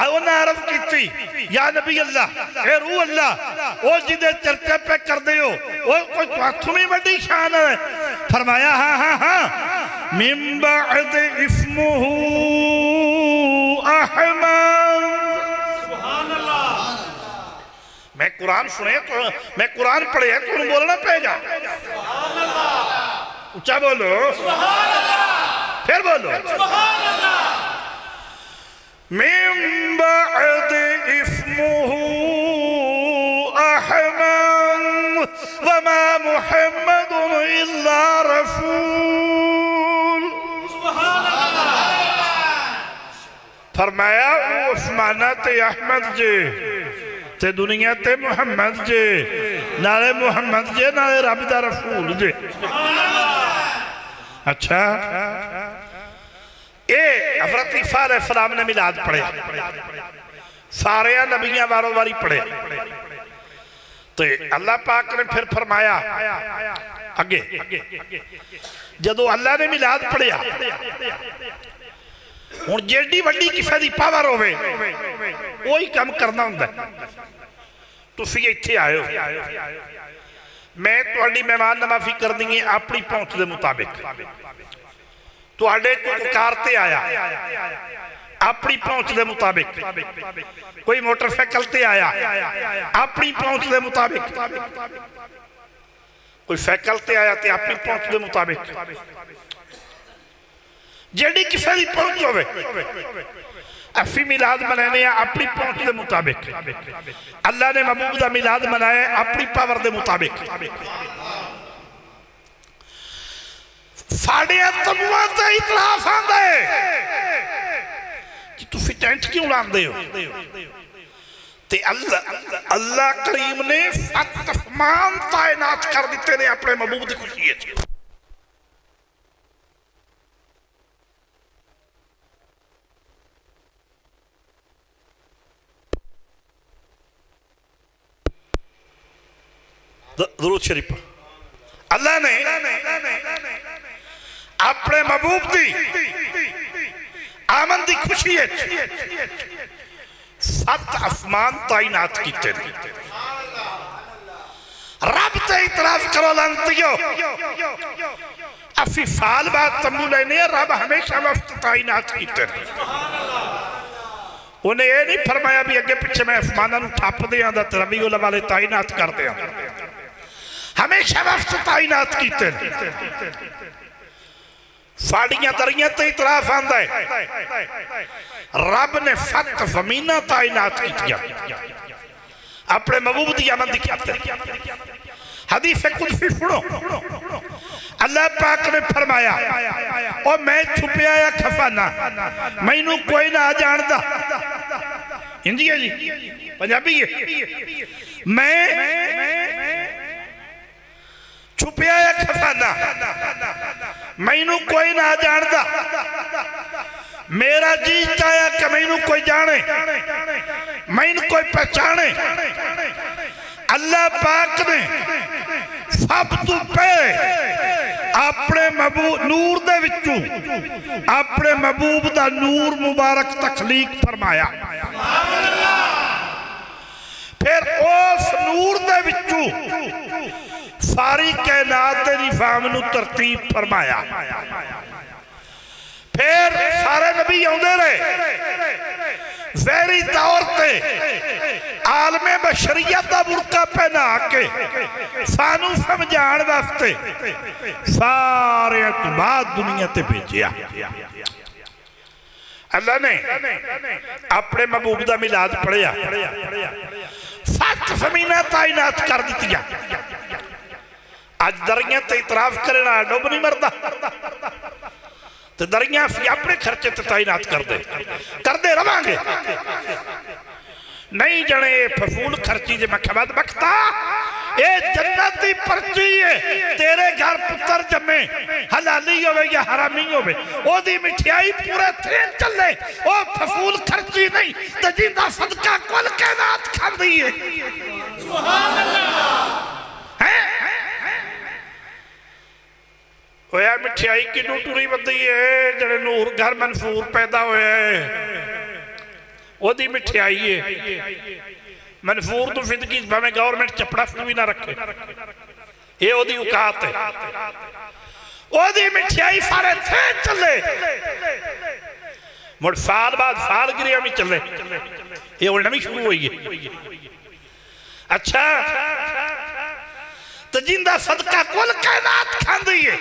उन्हें अर्ज की या नबी अल्लाह, ए रूह अल्लाह, वो जिदे चर्चा पे कर दे हो वो कोई तुहाथू भी बड़ी शान है। फरमाया हाँ हाँ हाँ, मिन बाद इस्मुहु अहमद। सुभान अल्लाह। मैं कुरान सुने तो मैं कुरान पढ़े तो बोलना पड़ेगा। सुभान अल्लाह। ऊंचा बोलो सुभान अल्लाह, फिर बोलो सुभान अल्लाह। मिन बाद इस्मुहु अहमद वमा मुहम्मदुन इल्ला रसूल। सुभान अल्लाह। फरमाया उस्माना ते अहमद जे ते दुनिया ते मुहम्मद जे, नाले मुहम्मद जे नाले रब दा रसूल जे। अच्छा, ये हज़रत ईसा अलैहिस्सलाम ने मिलाद पढ़े, सारे नबियां वारों वारी पढ़े, तो अल्लाह पाक ने फिर फरमाया अगे, जदों अल्लाह ने मिलाद पढ़िया, हुण जेडी वड्डी किसी की पावर होवे वही काम करना हुंदा। तुसीं इत्थे आए हो, मैं तुहाडी मेहमान नवाजी कर दी है अपनी पहुंच के मुताबिक, तुहाडे कार ते आया अपनी पहुंच के मुताबिक, कोई मोटरसाइकिल ते आया अपनी पहुंच के मुताबिक, कोई साइकिल ते आया ते अपनी पहुंच के मुताबिक, जेडी किसी की पहुंच होवे। असी मिलाद मनाने अपनी पहुंच के मुताबिक, अल्लाह ने महबूब का मिलाद मनाया अपनी पावर के मुताबिक। साढ़े तमुआ ते इतलाफ आंदा है कि तुसी टेंट क्यों लांदे हो, ते अल्लाह करीम ने 7 फरमान तैनात कर दिते ने अपने महबूब की खुशी है। दुरूद शरीफ अल्लाह ने अपने महबूब की आमद की खुशी 7 आसमान तैनात किए। रब ते इतराज करो लानतियो, असी साल बाद तंबू लेने, रब हमेशा वक्त तैनात किए। उन्हें यह नहीं फरमाया भी अगे पिछे मैं आसमानों ठप दिया रबी उल वाले तैनात कर दिया, हमेशा वक्त तैनात किए। साड़ियां दरियां ते इतराफ आंदा है, रब ने 7 ज़मीन तैनात की अपने महबूब की आमद की खातिर। हदीस कुदसी सुनो, अल्लाह पाक ने फरमाया और मैं छुपिया या खफाना मैनू कोई ना जानदा। हिंदी है जी, पंजाबी है। मैं छुपिया या खफाना मैनू कोई ना जानदा, मेरा जी चाया कि मैनू कोई जाने, मैनू कोई पहचाने। अल्लाह पाक ने सब तो पहले अपने महबूब नूर दे विचों अपने महबूब दा नूर मुबारक तखलीक फरमाया, फिर उस नूर दे विचों सारी कायनात दे निज़ाम नूं तरतीब फरमाया। फिर सारे नबी आउंदे रहे, ज़हरी तौर पे आलमे बशरियत का बुरका पहना के सानू समझाण वास्ते सारे तो बाद दुनिया ते भेजिया। अल्लाह ने अपने महबूब का मिलाद पढ़िया, 7 ज़मीनां तैनात कर दित्तियां। अज दरियां ते इतराफ करे ना डुब नहीं मरदा, तो दरियां अपने खर्चे ते तैनात करते रवांगे। नहीं जने फसूल खर्ची जे मखमद बख्ता, ये जन्नत की पर्ची है। तेरे घर पुत्र जमे हलाली होवे या हरामी होवे, ओदी मिठाई पूरे ट्रेन चले, ओ फसूल खर्ची नहीं तो जिंदा सदका कुल कायनात खांदी है। होया मिठाई की टुरी बदी है, जड़े नूर घर मनफूर पैदा होया है ओदी मिठाई है। मनफूर तो जिंदगी भावें गवर्नमेंट चपड़ा भी ना रखे, ये ओदी औकात है। ओदी मिठाई सारे थे चले, मुड़ साल बाद सालगिरह भी चले, ये उल्टा भी शुरू हुई है। अच्छा तो जिंदा सदका कुल कायनात खांदी है,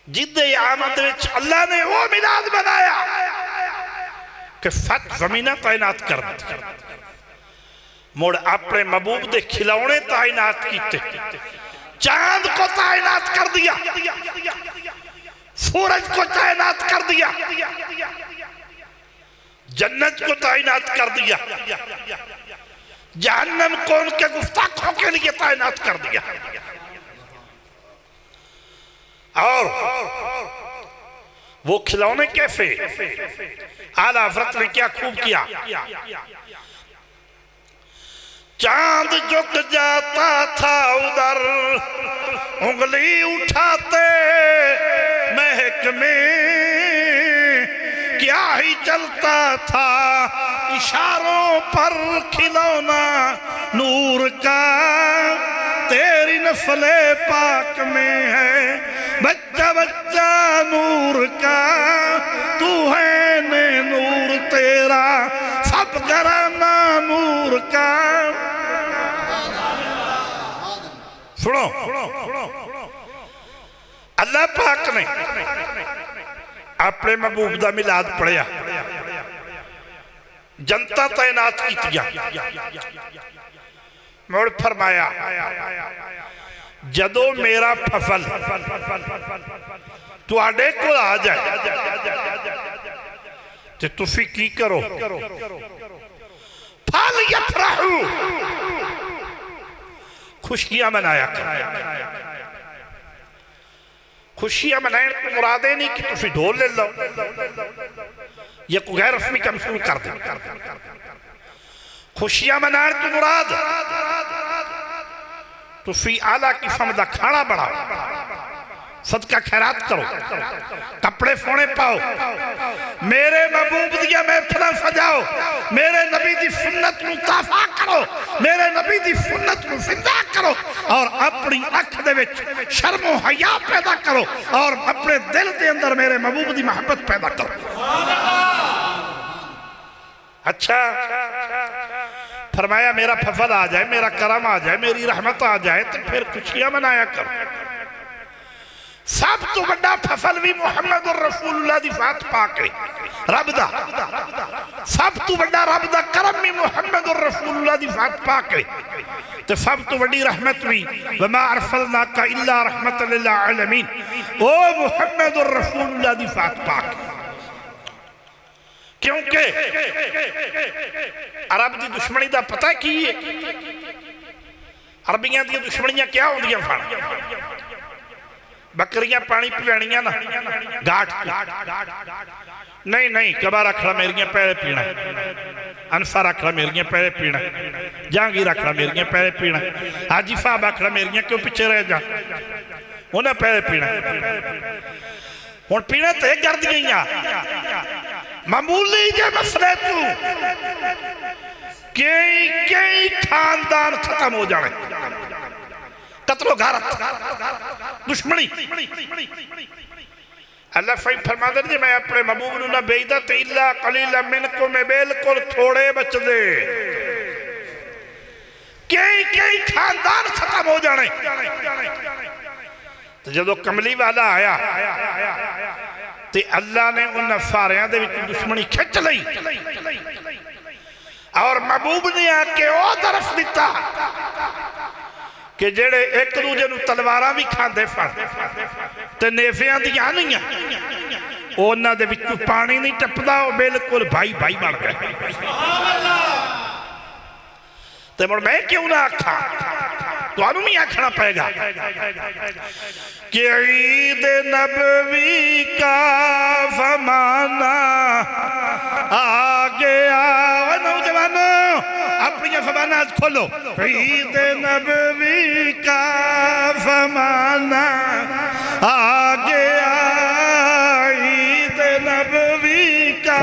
जिद्दे आमद विच अल्लाह ने वो मिलाद बनाया कि फत जमीना तैनात कर दी, मुड़ अपने महबूब दे खिलौने तैनात किते, चांद को तैनात कर दिया, सूरज को तैनात कर दिया, जन्नत को तैनात कर दिया, जहन्नम को उनके गुस्ताखों के लिए तैनात कर दिया। और वो खिलौने कैसे, आला हज़रत ने क्या खूब किया। चांद झुक जाता था उधर, उंगली उठाते महक में क्या ही चलता था, इशारों पर खिलौना नूर का तेरी नस्ले पाक में है, बच्चा बच्चा नूर का तू है ने नूर तेरा सब घराना नूर का। सुनो अल्लाह पाक ने अपने महबूब दा मिलाद पढ़िया, जनता तैनात की, मुड़ फरमाया जदों मेरा फसल तुहाडे कोल आ जाए ते तुसी की करो, फल यफरहू, खुशियां मनाया। खुशियां मनाने को मुरादे नहीं कि तुसी ढोल ले लो या कोई गैर रस्मी काम शुरू कर दो। खुशियां मनाने को मुराद तुसी आला किस्म दा खाना बनाओ, सदका खैरात करो, कपड़े सोने पाओ, मेरे महबूब दिया महफिल सजाओ, मेरे नबी दी सुन्नत नूं ताफा करो, मेरे नबी दी सुन्नत नूं जिंदा करो, और अपनी अख दे विच शर्मो हया पैदा करो, और अपने दिल के अंदर मेरे महबूब दी मोहब्बत पैदा करो। अच्छा फरमाया मेरा फजल आ जाए, मेरा करम आ जाए, मेरी रहमत आ जाए तो फिर खुशियां मनाया करो। सब तो बड़ा फसल भी मुहम्मद और रसूलुल्लाह दी ज़ात पाक है, रब दा सब तो बड़ा रब दा करम भी मुहम्मद और रसूलुल्लाह दी ज़ात पाक है, तो सब तो बड़ी रहमत भी वमा अरसलनाका इल्ला रहमतल लिल आलमीन, ओ मुहम्मद और रसूलुल्लाह दी ज़ात पाक। क्योंकि अरब की दुश्मनी का पता की है, अरबियां दी दुश्मनियां क्या होंदियां सन, बकरियां पानी पिलानियां ना घाट नहीं नहीं, कबा रखना मेरिया पैरे पीना, अनसा रखना मेरिया पैरे पीना, जहांगीर रखना मेरिया पैरे पीना, हाजी साहब आखना मेरिया क्यों पिछे रह जा, उन्हें पैरे पीना। हुण पीना तो कर दिया मामूली जे मसले तू कई खानदान खत्म हो जाने, कतलो गारत दुश्मनी। अल्लाह फरमाते जी मैं अपने महबूब नूं ना बेचदा ते इल्ला कलीला मिनकुम, में बिल्कुल थोड़े बचदे, कई खानदान खत्म हो जाने। तो जदों कमली वाला आया ते अल्लाह ने उन्हां सारियां दे विच दुश्मनी खिंच लई, और महबूब ने आके ओ तरफ दिता कि जेड़े एक दूजे नूं तलवारां भी खांदे सन ते नेफियां दियां नहीं, उन्हां दे विचों पानी नहीं टपदा, ओ बिल्कुल भाई भाई बन गए। ते मुड़ मैं क्यों ना आखा, तुहानू भी आखना पड़ेगा कि ईद नबवी का ज़माना आ गया फरमाना खोलो ईद नबवी का ज़माना आ गया, ईद नबवी का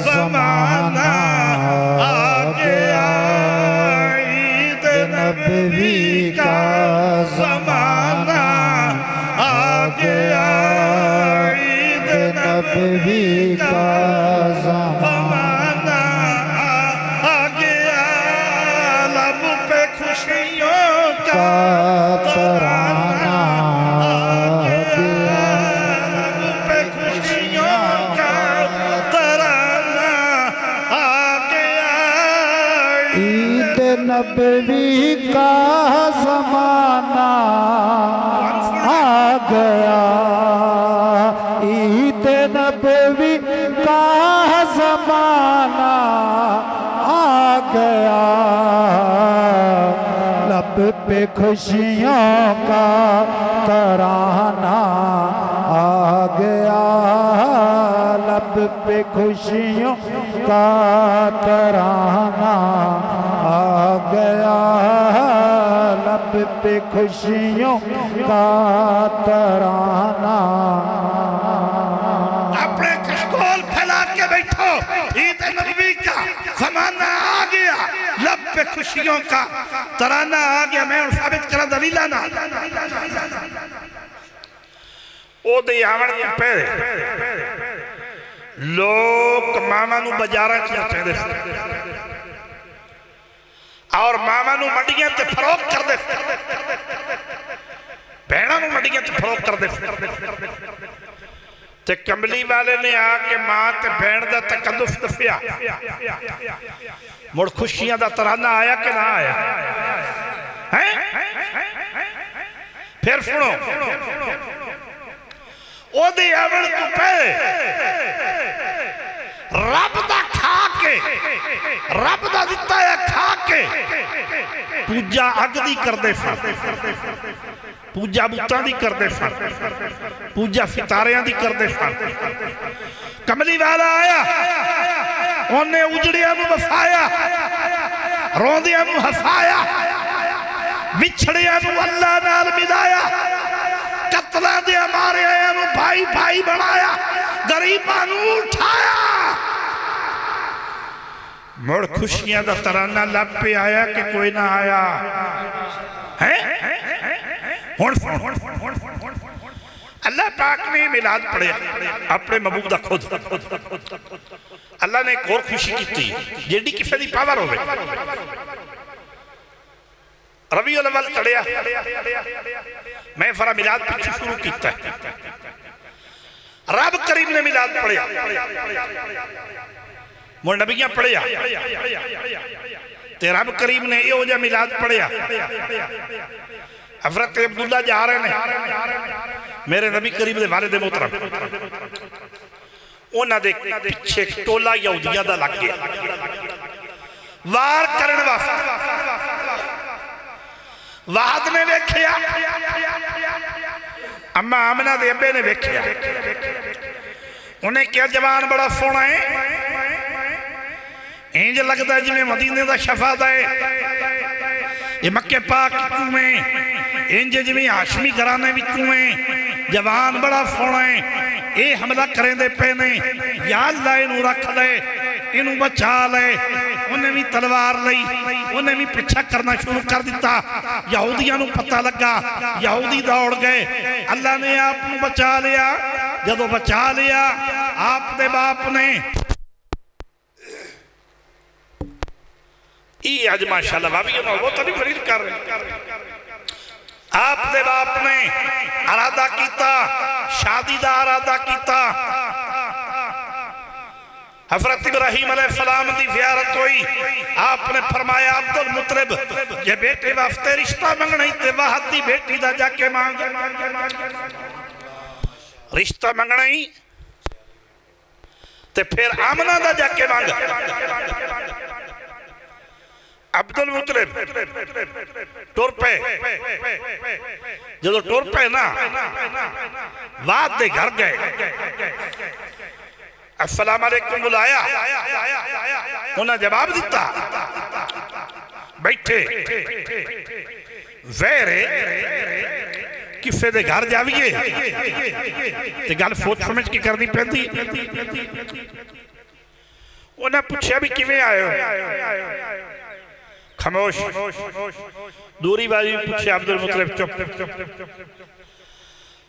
ज़माना आ गया, ईद नबवी का ज़माना आ गया, ईद नबवी का ज़माना आ गया। लब पे खुशियों का तराना आ गया, लब पे खुशियों का तराना आ गया। ईद नबवी का ज़माना आ गया, ईद नबवी का ज़माना आ गया। लब पे खुशियों का तराना आ गया, लब पे खुशियों का तराना आ गया, लब पे खुशियों का तराना। अपने कशकोल फैला के बैठो, ईद नबवी का ज़माना आ गया, लब पे खुशियों का तराना आ गया। मैं साबित करा दलीला ना ओदे आवन तो पहले लोग मामा नू बाजारां च जांदे सी और मामा नू मंडियां ते फरोख्त करदे सी, भैणां नू मंडियां ते फरोख्त करदे सी। ते कमली वाले ने आके मां ते भैण दा तकल्लुफ दफिया, मुड़ खुशियां दा तराना आया कि ना आया है? फिर सुनो, ओदे आवन तो पहले रब दा खा के, रब दा दिता है खा के पूजा अग दी करदे सन, पूजा बुतां दी करदे सन, पूजा सितारियां दी करदे सन। कमली वाला आया, उन्हें उजड़िया नू वसाया, रोंदिया नू हसाया, विछड़िया नू अल्लाह नाल मिलाया, कतला दे मारे नू भाई भाई बनाया, गरीबां नू उठाया। मुड़ खुशियां दा तराना लब पे आया कि कोई ना आया है? हुण अल्लाह पाक ने मिलाद पढ़िया अपने महबूब दा खुद। अल्लाह ने एक और खुशी की जेडी किसी की पावर हो। रबीउल अव्वल चढ़िया, मैं फरा मिलाद पिछू शुरू किया, रब करीम ने मिलाद पढ़िया, मुड़ नबियां पढ़िया ते रब करीम ने यो जा मिलाद पढ़िया। हज़रत अब्दुल्ला जा रहे हैं मेरे नबी करीम दे वालिद मोहतरम, उन्हां दे पिछे टोला यहूदियां दा लग गया वार करन वास्ते। वाहद ने वेख्या, अम्मा आमना दे अब्बे ने वेख्या, उन्हें क्या जवान बड़ा सोहना है, इंज लगता है जिवें मदीने दा शफादा है, ये मक्के पाक में इंज जिवें हाशमी घराने विचों है, जवान बड़ा सोहना है, ये हमला करेंदे पे ने, या अल्लाह इनू रख ले, इनू बचा ले। उन्हें भी तलवार लई, उन्हें भी पीछा करना शुरू कर दिता। यहूदियों को पता लगा, यहूदी दौड़ गए, अल्लाह ने आप बचा लिया। जदों बचा लिया आप दे बाप ने अज माशाअल्लाह भाभी वो तो नहीं फरीद कर रहे, आप दे बाप ने इरादा किया, शादी का इरादा किया। हज़रत इब्राहीम अलैहिस्सलाम की ज़ियारत हुई, आपने फरमाया अब्दुल मुतलिब जे बेटे वास्ते रिश्ता मंगना ही ते वाहद दी बेटी दा जाके मांग, रिश्ता मंगना ही ते फिर आमना दा जाके मांग। अब्दुल मुतलिब टुर पे, जो टुर पे ना वाद दे घर गए, अस्सलाम अलैकुम बुलाया, उन्हें जवाब दिता, बैठे वेरे किसे दे घर जाविए ते गल सोच समझ के करनी पैंदी। उन्हें पूछा भी किवें आए हो, खामोश। दूरी बारी पूछा अब्दुल मुतलिब चुप।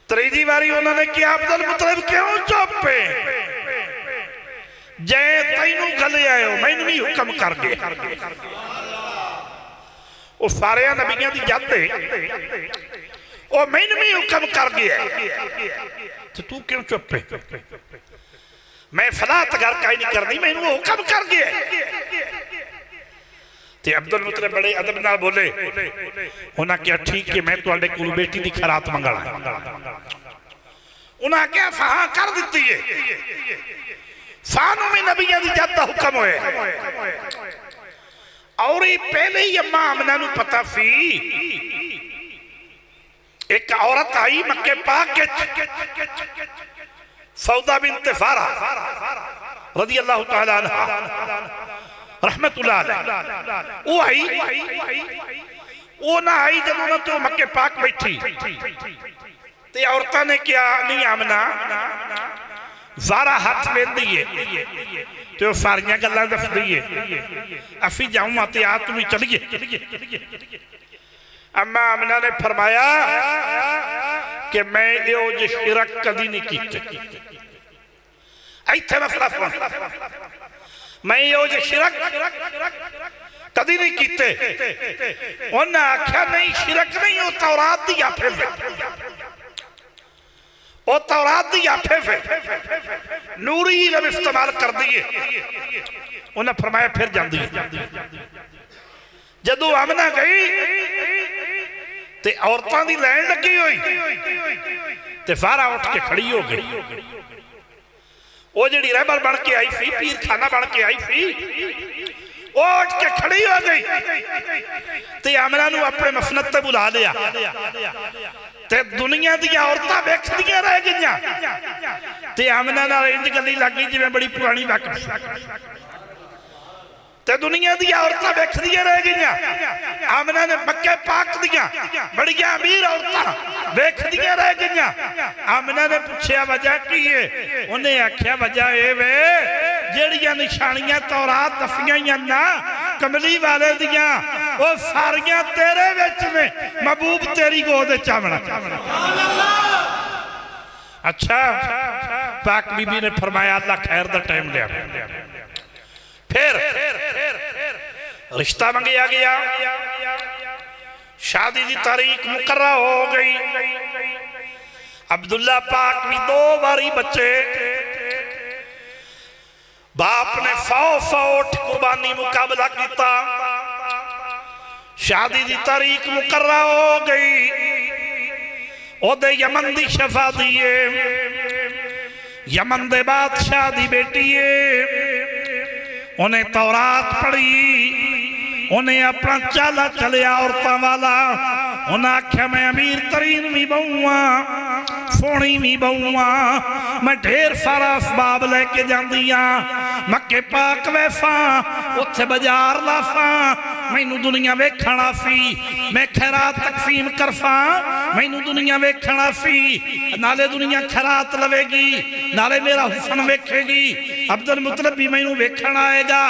तीजी बारी उन्होंने कहा अब्दुल मुतलिब क्यों चुप है, जे तैनू गले आए हो मैनू भी हुक्म कर गए। वो सारे नबियां दी जद वो मैनू भी हुक्म कर गया तो तू क्यों चुप है, मैं फलात घर का ही नहीं करनी, मैनू हुक्म कर गया। ते अब्दुल मुतलिब बड़े अदब नाल बोले, उन्हें क्या ठीक है मैं तुहाडे कोल बेटी दी खरात मंगला। उन्हें क्या हाँ कर दी है, सानू भी नबियां दी जद दा हुक्म होए। और पहले ही अम्मा आमना नू पता सी एक औरत आई मक्के पाक के सौदा बिन्त ज़ारा रज़ी अल्लाह तआला अन्हा रहमतुल्लाह अलैह, वो आई वो ना आई जब उन्होंने तो मक्के पाक बैठी ते औरतां ने क्या नहीं आमना ज़ारा हाथ लेंदी है तो सारियां गल्लां दसदी है, असी जाऊं ते आ तुम चलिए। अम्मा आमना ने फरमाया कि मैं यो जो शिरक कदी नहीं कीते। इत्थे मसला सुन, मैं यो जो शिरक कदी नहीं कीते। उन्हें आख्या नहीं शिरक नहीं, वो तौरात दी हाफिज़ है, वो तौरात दी हाफिज़ है, नूरी इल्म इस्तेमाल कर दिए। उन्हें फरमाया फिर जाती है। जदों आमना गई ते औरतां दी लैन लगी हुई ते ज़ारा उठ के खड़ी हो गई। वो जिहड़ी रहबर बन के आई सी, पीर खाना बन के आई सी, वो उठ के खड़ी हो गई ते आमना नू अपने मसनद ते बुला लिया ते दुनिया दी औरतां वेखदियां रह गईयां ते आमना नाल इंज गल्ली लग गई जिवें बड़ी पुरानी वाकफ ते दुनिया दी औरतां वेखदियां रह गईयां। आमना ने मक्के पाक दियां बड़ियां अमीर औरतां वेखदियां रह गईयां। आमना ने पूछया वजह की है, उन्हें आख्या वजह ए वे जेड़ियां निशानियां तौरात दसियां ना कमली वाले दियां वो सारियां तेरे विच ने, महबूब तेरी गोद विच आमना। अच्छा पाक बीबी ने फरमाया अल्लाह खैर दा टाइम लिया। फिर रिश्ता मंगया गया, शादी की तारीख मुकर्रर हो गई। अब्दुल्ला पाक भी 2 बारी बच्चे, बाप ने 100 उठ कुर्बानी मुकाबला किया। शादी की तारीख मुकर्रर हो गई। ओदे यमन की शफा दिए, यमन दे बादशाह दी बेटी है, उन्हें तौरात पढ़ी, उन्हें अपना चाला चलिया औरतां वाला। उन्हें आख्या मैं अमीर तरीन भी बहुआ, सोहनी भी बहुआ, मैं ढेर सारा असबाब लेके जाती हाँ, मक्के पाक वैसा उत्थे बाजार लासा, मैनू दुनिया वेखना सी, मैं खैरात तकसीम करसा, मैनू दुनिया वेखना सी, नाले दुनिया खैरात लवेगी, नाले मेरा हुसन वेखेगी। अब्दुल मुतलिब भी मैनू वेखण आएगा,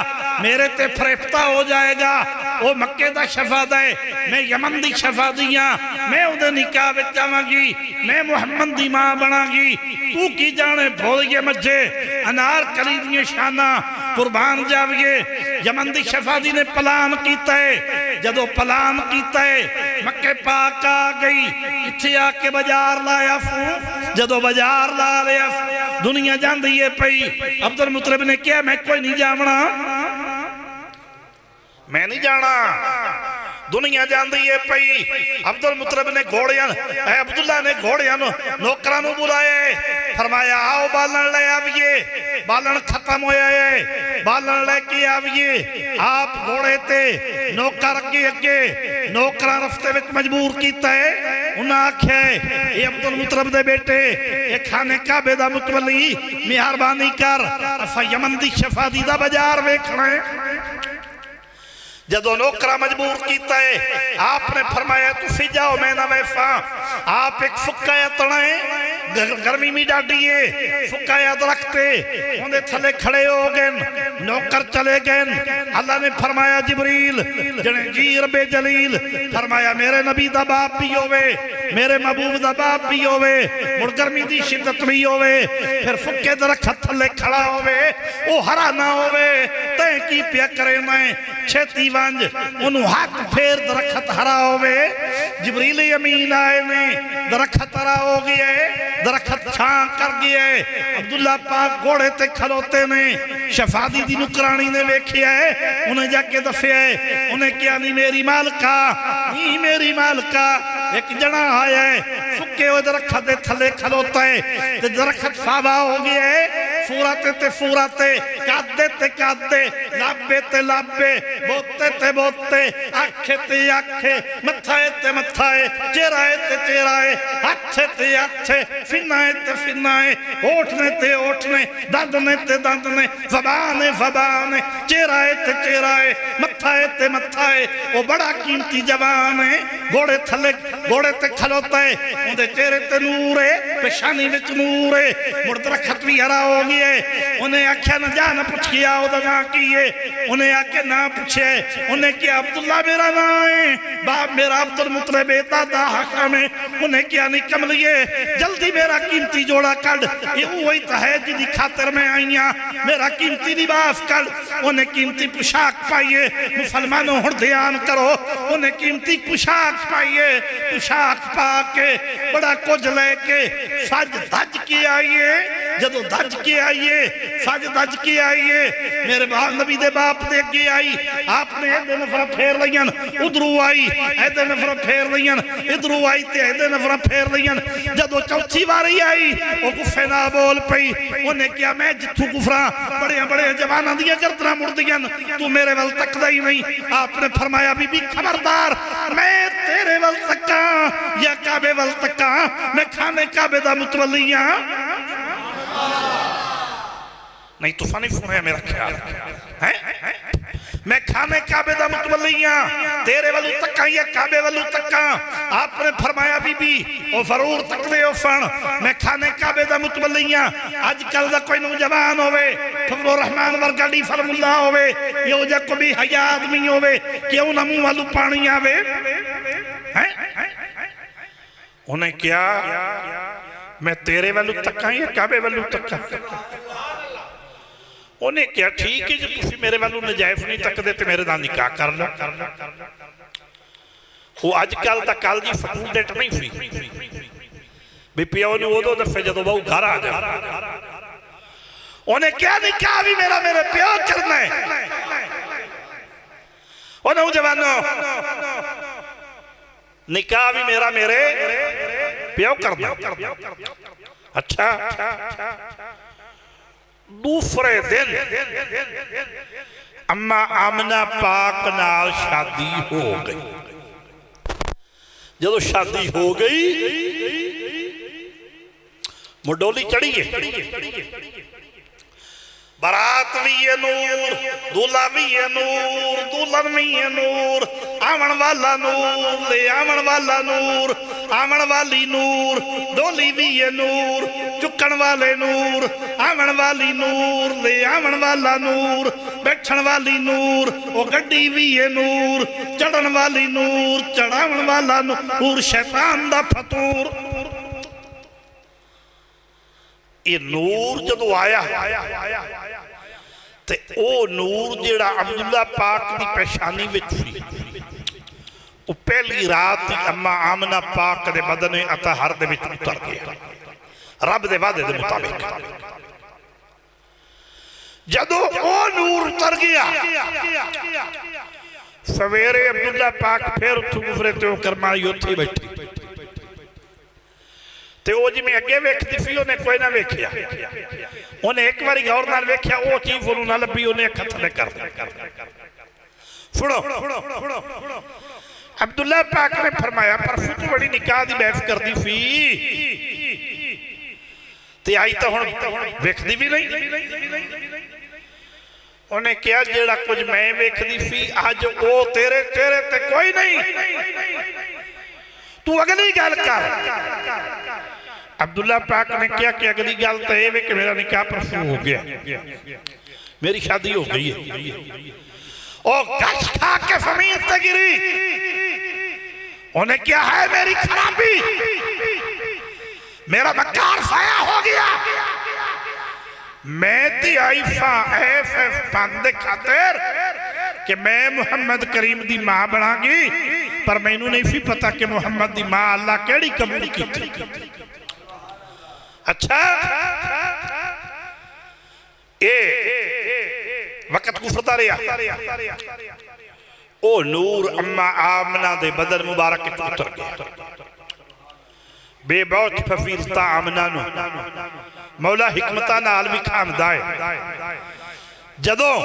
मेरे ते फरेफ्ता हो जाएगा। वो मक्के दा शफा दे, मैं यमन दी शफा दिया, मैं उहदे निकाह विच आवांगी, मैं मुहम्मद दी मां बनांगी। तू की जाने भोलिए मज्जे अनार कली दी शाना कुर्बान जाविए। यमन दी शफा दी ने पलान कीता है, जदों पलान कीता है मक्के पाक आ गई, इत्थे आके बाजार लाया फू, जदों बाजार ला लिया दुनिया जांदी है पई। अब्दुल मुतलिब ने कहा मैं कोई नहीं जावना, मैं नहीं जाना, दुनिया जाती है पई। अब्दुल मुतलिब ने घोड़ियां, अब्दुल्ला ने घोड़ियां नौकरां नूं बुलाए, फरमाया आओ बालन ले आविए, बालन खत्म होया है, बालन लेके आविए। आप घोड़े ते नौकर अगे अगे, नौकरां रस्ते विच मजबूर कीता है। उन्हें आख्या ये अब्दुल मुतलिब दे बेटे, ये खाने काबे दा मुतवली, मेहरबानी कर असा यमन दी शफादी दा बाजार वेखना है। जदों नौकरा मजबूर किया है आपने फरमाया तुसी जाओ मैं ना वैफा। आप एक फुकाया तना है गर्मी भी डाडी है फुकाया दरख्ते उन्हें थले खड़े हो गए नौकर चले गए। अल्लाह ने फरमाया जिबरील जने जी रबे जलील फरमाया मेरे नबी दा बाप भी होवे मेरे महबूब दा बाप भी होवे मुड़ गर्मी दी शिद्दत भी होवे फिर फुके दरख्त थले खड़ा होवे वो हरा ना होवे तैं की पिया करे मैं छेती वंज उन्होंने हाथ फेर दरख्त हरा होवे। जिबरील अमीन आए ने दरख्त हरा हो गया है दरख्त छां कर गया है। अब्दुल्ला पाक घोड़े ते खलोते ने शफादी दी नुकरानी ने वेखिया है उन्हें जाके दफिया है उन्हें क्या नहीं मेरी मालका नी मेरी मालका एक जना आया है फुके हुए दरख्त दे थले खलोता है ते दरख्त फावा हो गया है फूराते ते फूराते कादे ते कादे लाबे ते लाबे बोते ते बोते आखे ते आखे मथाए ते मथाए चेहराए ते चेहराए अच्छे ते अच्छे फिनाए ते फिनाए ओठने ते ओठने दंदने ते दंदने ज़बाने ज़बाने चेहराए ते चेहराए मथाए ते मथाए वो बड़ा कीमती जवान है घोड़े थले घोड़े ते खलोता है उनके चेहरे ते नूर है पेशानी विच नूर है मुड़ दरख्त भी हरा हो गया है। उन्हें आख्या न जा न पूछिया ओदा ना की है उन्हें आके ना पूछे उन्हें क्या अब्दुल्ला मेरा नाम है बाप मेरा अब्दुल मुतलिब दादा हकम है उन्हें क्या नहीं कमलिए जल्दी मेरा कीमती जोड़ा कड़ ये वही तो है जिदी खातिर मैं आई हाँ मेरा कीमती लिबास कड़ उन्हें कीमती पोशाक पाइए मुसलमानों हुण ध्यान करो उन्हें कीमती पोशाक पाइए पोशाक पा के बड़ा कुछ लेके सज धज के आइए जदों धज के आइए सज धज के आइए मेरे बाप नबी दे बाप दे अगे आई आपने इधर नफरत फेर लियन उधरों आई इधर नफरत फेर लियन इधरों आई ते इधर नफरत फेर लियन जदों चौथी बारी आई वो गुस्से नाल बोल पई उन्हें क्या मैं जिथों गुफरा बड़े बड़े जवानां दियां गर्दनां मुड़दियां तू मेरे वल तकदा ही नहीं। आपने फरमाया बीबी खबरदार मैं तेरे वल तक्का या काबे वल तक्का मैं खाने काबे दा मुतवल्ली हां नहीं तुसा नहीं सुना मेरा ख्याल है मैं खाने काबे दा मुतवल्ली हां तेरे वालू तक्का या काबे वालू तक्का। आपने फरमाया बीबी ओ जरूर तकदे हो सन मैं खाने काबे दा मुतवल्ली हां। अजकल दा कोई नौजवान होवे फजलुर रहमान वर्गा डी फरमुल्ला होवे यो जा कोई हया आदमी होवे क्यों ना मुंह वालू पानी आवे हैं उन्हें क्या मैं तेरे वालू तक्का या काबे वालू तक्का उन्हें क्या ठीक है जो तुसी मेरे वालों नजायज नहीं तकदे ते मेरे नाल निकाह कर लो। वो अजकल दा कल जी स्टूडेंट नहीं सी भी पिओ ने उदों दसे जदों बहु घर आ जाए उन्हें क्या निकाह भी मेरा मेरे पिओ करना है ओ नौजवानों निकाह भी मेरा मेरे पिओ करना। अच्छा दूसरे दिन अम्मा आमना पाक नाल शादी हो गई। जदों शादी हो गई मुडोली चढ़ी है बारात भी है नूर दूल्हा भी है नूर दुल्हन भी है नूर आवन वाला नूर ले आवन वाला नूर आवन वाली नूर डोली भी है नूर चुकन वाले नूर आवन वाली नूर ले आवन वाला नूर बैठन वाली नूर वो गड्डी भी है नूर चढ़न वाली नूर चढ़ावन वाला नूर शैतान दा फतूर। ये नूर जदों आया ते ओ नूर जेड़ा अब्दुल्ला पाक दी पेशानी विच सी वो पहली रात ही अम्मा आमना पाक दे बदन अतहर दे विच उतर गया रब दे वादे दे मुताबिक। जदों ओ नूर उतर गया सवेरे अब्दुल्ला पाक फिर उठ गुजरे ते करमाई उत्थे बैठी ते ओ जिवें अगे वेखदी सी उन्हें कोई ना वेखिया उन्हें एक बारी गौर नाल वेखिया वो चीज उन्होंने ना लभी उन्हें अखां थले कर सुनो अब्दुल्ला पाक ने फरमाया परसों तो बड़ी निकाह दी बहस करदी सी ते आई तो हुण वेखदी भी नहीं उन्हें कहा जेड़ा कुछ मैं वेखदी सी अज वो तेरे चेहरे ते कोई नहीं, तू अगली गल कर। अब्दुल्ला पाक ने कहा कि अगली गल तो यह कि मेरा निकाह परसों हो गया, मेरी शादी हो गई है। और गश खा के जमीन से गिरी। उन्हें क्या है मेरी खराबी, मेरा मकार फाया हो गया। मैं ती आईफा ऐसे बंद खातिर कि मैं मुहम्मद करीम दी मां बनागी, पर मैनू नहीं सी पता कि मुहम्मद दी मां अल्लाह केड़ी कबूल की। अच्छा ए वक्त गुजरता रहा, ओ नूर अम्मा आमना दे बदन मुबारक उतर गया। बेबौत फफीरता आमना नु मौला हिकमता नाल भी खामदा है। जदों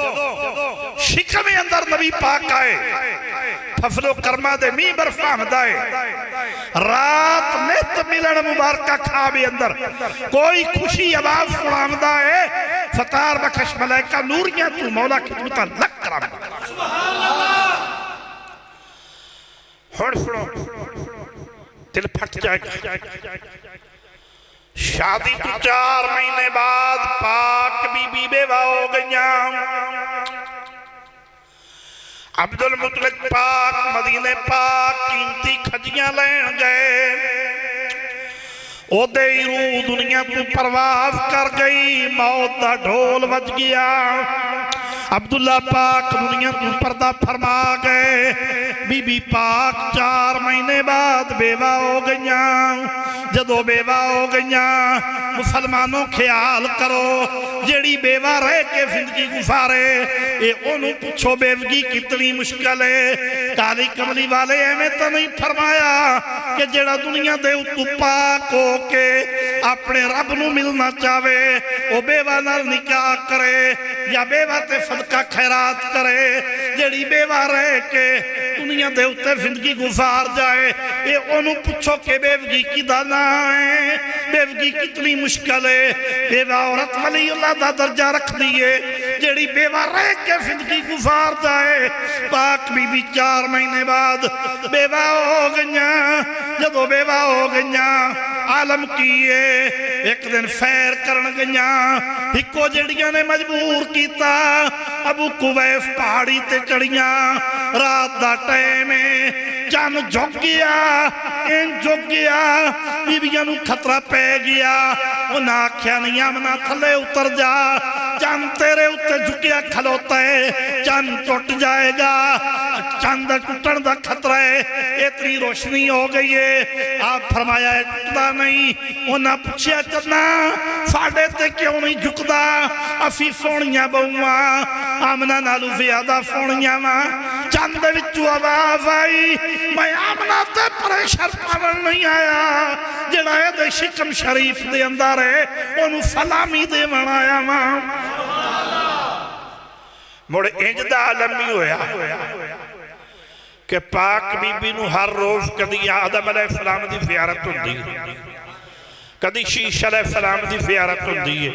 शिकम अंदर नबी पाक आए, फसलो कर्मा दे मीह बरफा हमदा है। रात नित मिलन मुबारका खा भी अंदर कोई खुशी आवाज सुनावदा है। फतार बख्श मलाइका नूरिया तू मौला खिदमत लग करावदा। हुण सुनो, दिल फट जाएगा। शादी तो 4 महीने बाद पाक बीबी बेवा हो गई। अब्दुल मुतलिक पाक मदीने पाक कीमती खजियां लैन गए। ओदे ही रूह दुनिया तू परवाज कर गई। मौत का ढोल बज गया। अब्दुल्ला पाक दुनिया तू पर्दा फरमा गए। बीबी पाक 4 महीने बाद बेवा हो गई। जदों बेवा हो गई, मुसलमानों ख्याल करो, जेड़ी बेवा रह के जिंदगी गुजारे ये ओनू पूछो बेवगी कितनी मुश्किल है। काली कमली वाले एवें तो नहीं फरमाया कि जेड़ा दुनिया दे उत्तों पाक हो के अपने रब नू मिलना चाहे वो बेवा नाल निकाह करे या बेवा ते सदका खैरात करे। जेड़ी बेवा रह के दुनिया दे उत्ते जिंदगी गुजार जाए ये ओनू पूछो कि बेवगी किदा ना है, बेवगी कितनी मुश्किल है। बेवा औरत वली अल्लाह दा दर्जा रख दिए जेड़ी बेवा रह के जिंदगी गुजार जाए। पाक बीबी 4 महीने बाद बेवा हो गई। जदों बेवा हो गई आलम किए एक दिन सैर करन गईया। इको जड़िया ने मजबूर किया। अबू कुवैस पहाड़ी ते चढ़िया। रात दा टाइम चन झुक गया, इन झुक गया। बीबिया नू खतरा पै गया। उन्हें आख्या नहीं आमना थले उतर जा, चन तेरे उत्ते झुकिया खलोता है, चन टुट जाएगा। चंद टुटन का खतरा है, इतनी रोशनी हो गई है। आप फरमाया टुटदा नहीं। उन्हें पूछया चन्ना साडे ते क्यों नहीं झुकदा, असी सोहणियां बहुआ आमना नालू ज्यादा सोहणियां वा। चंद विचों आवाज आई, मैं आमना ते प्रेशर पावन नहीं आया, जिहड़ा इहदे शिकम शरीफ दे अंदर है ओनू सलामी देवन आया वा। मुड़ इंज दा आलम भी होया कि पाक बीबी नू हर रोज कदी आदम अलैहिस्सलाम दी ज़ियारत हुंदी, कदी शीश अलैहिस्सलाम दी ज़ियारत हुंदी है।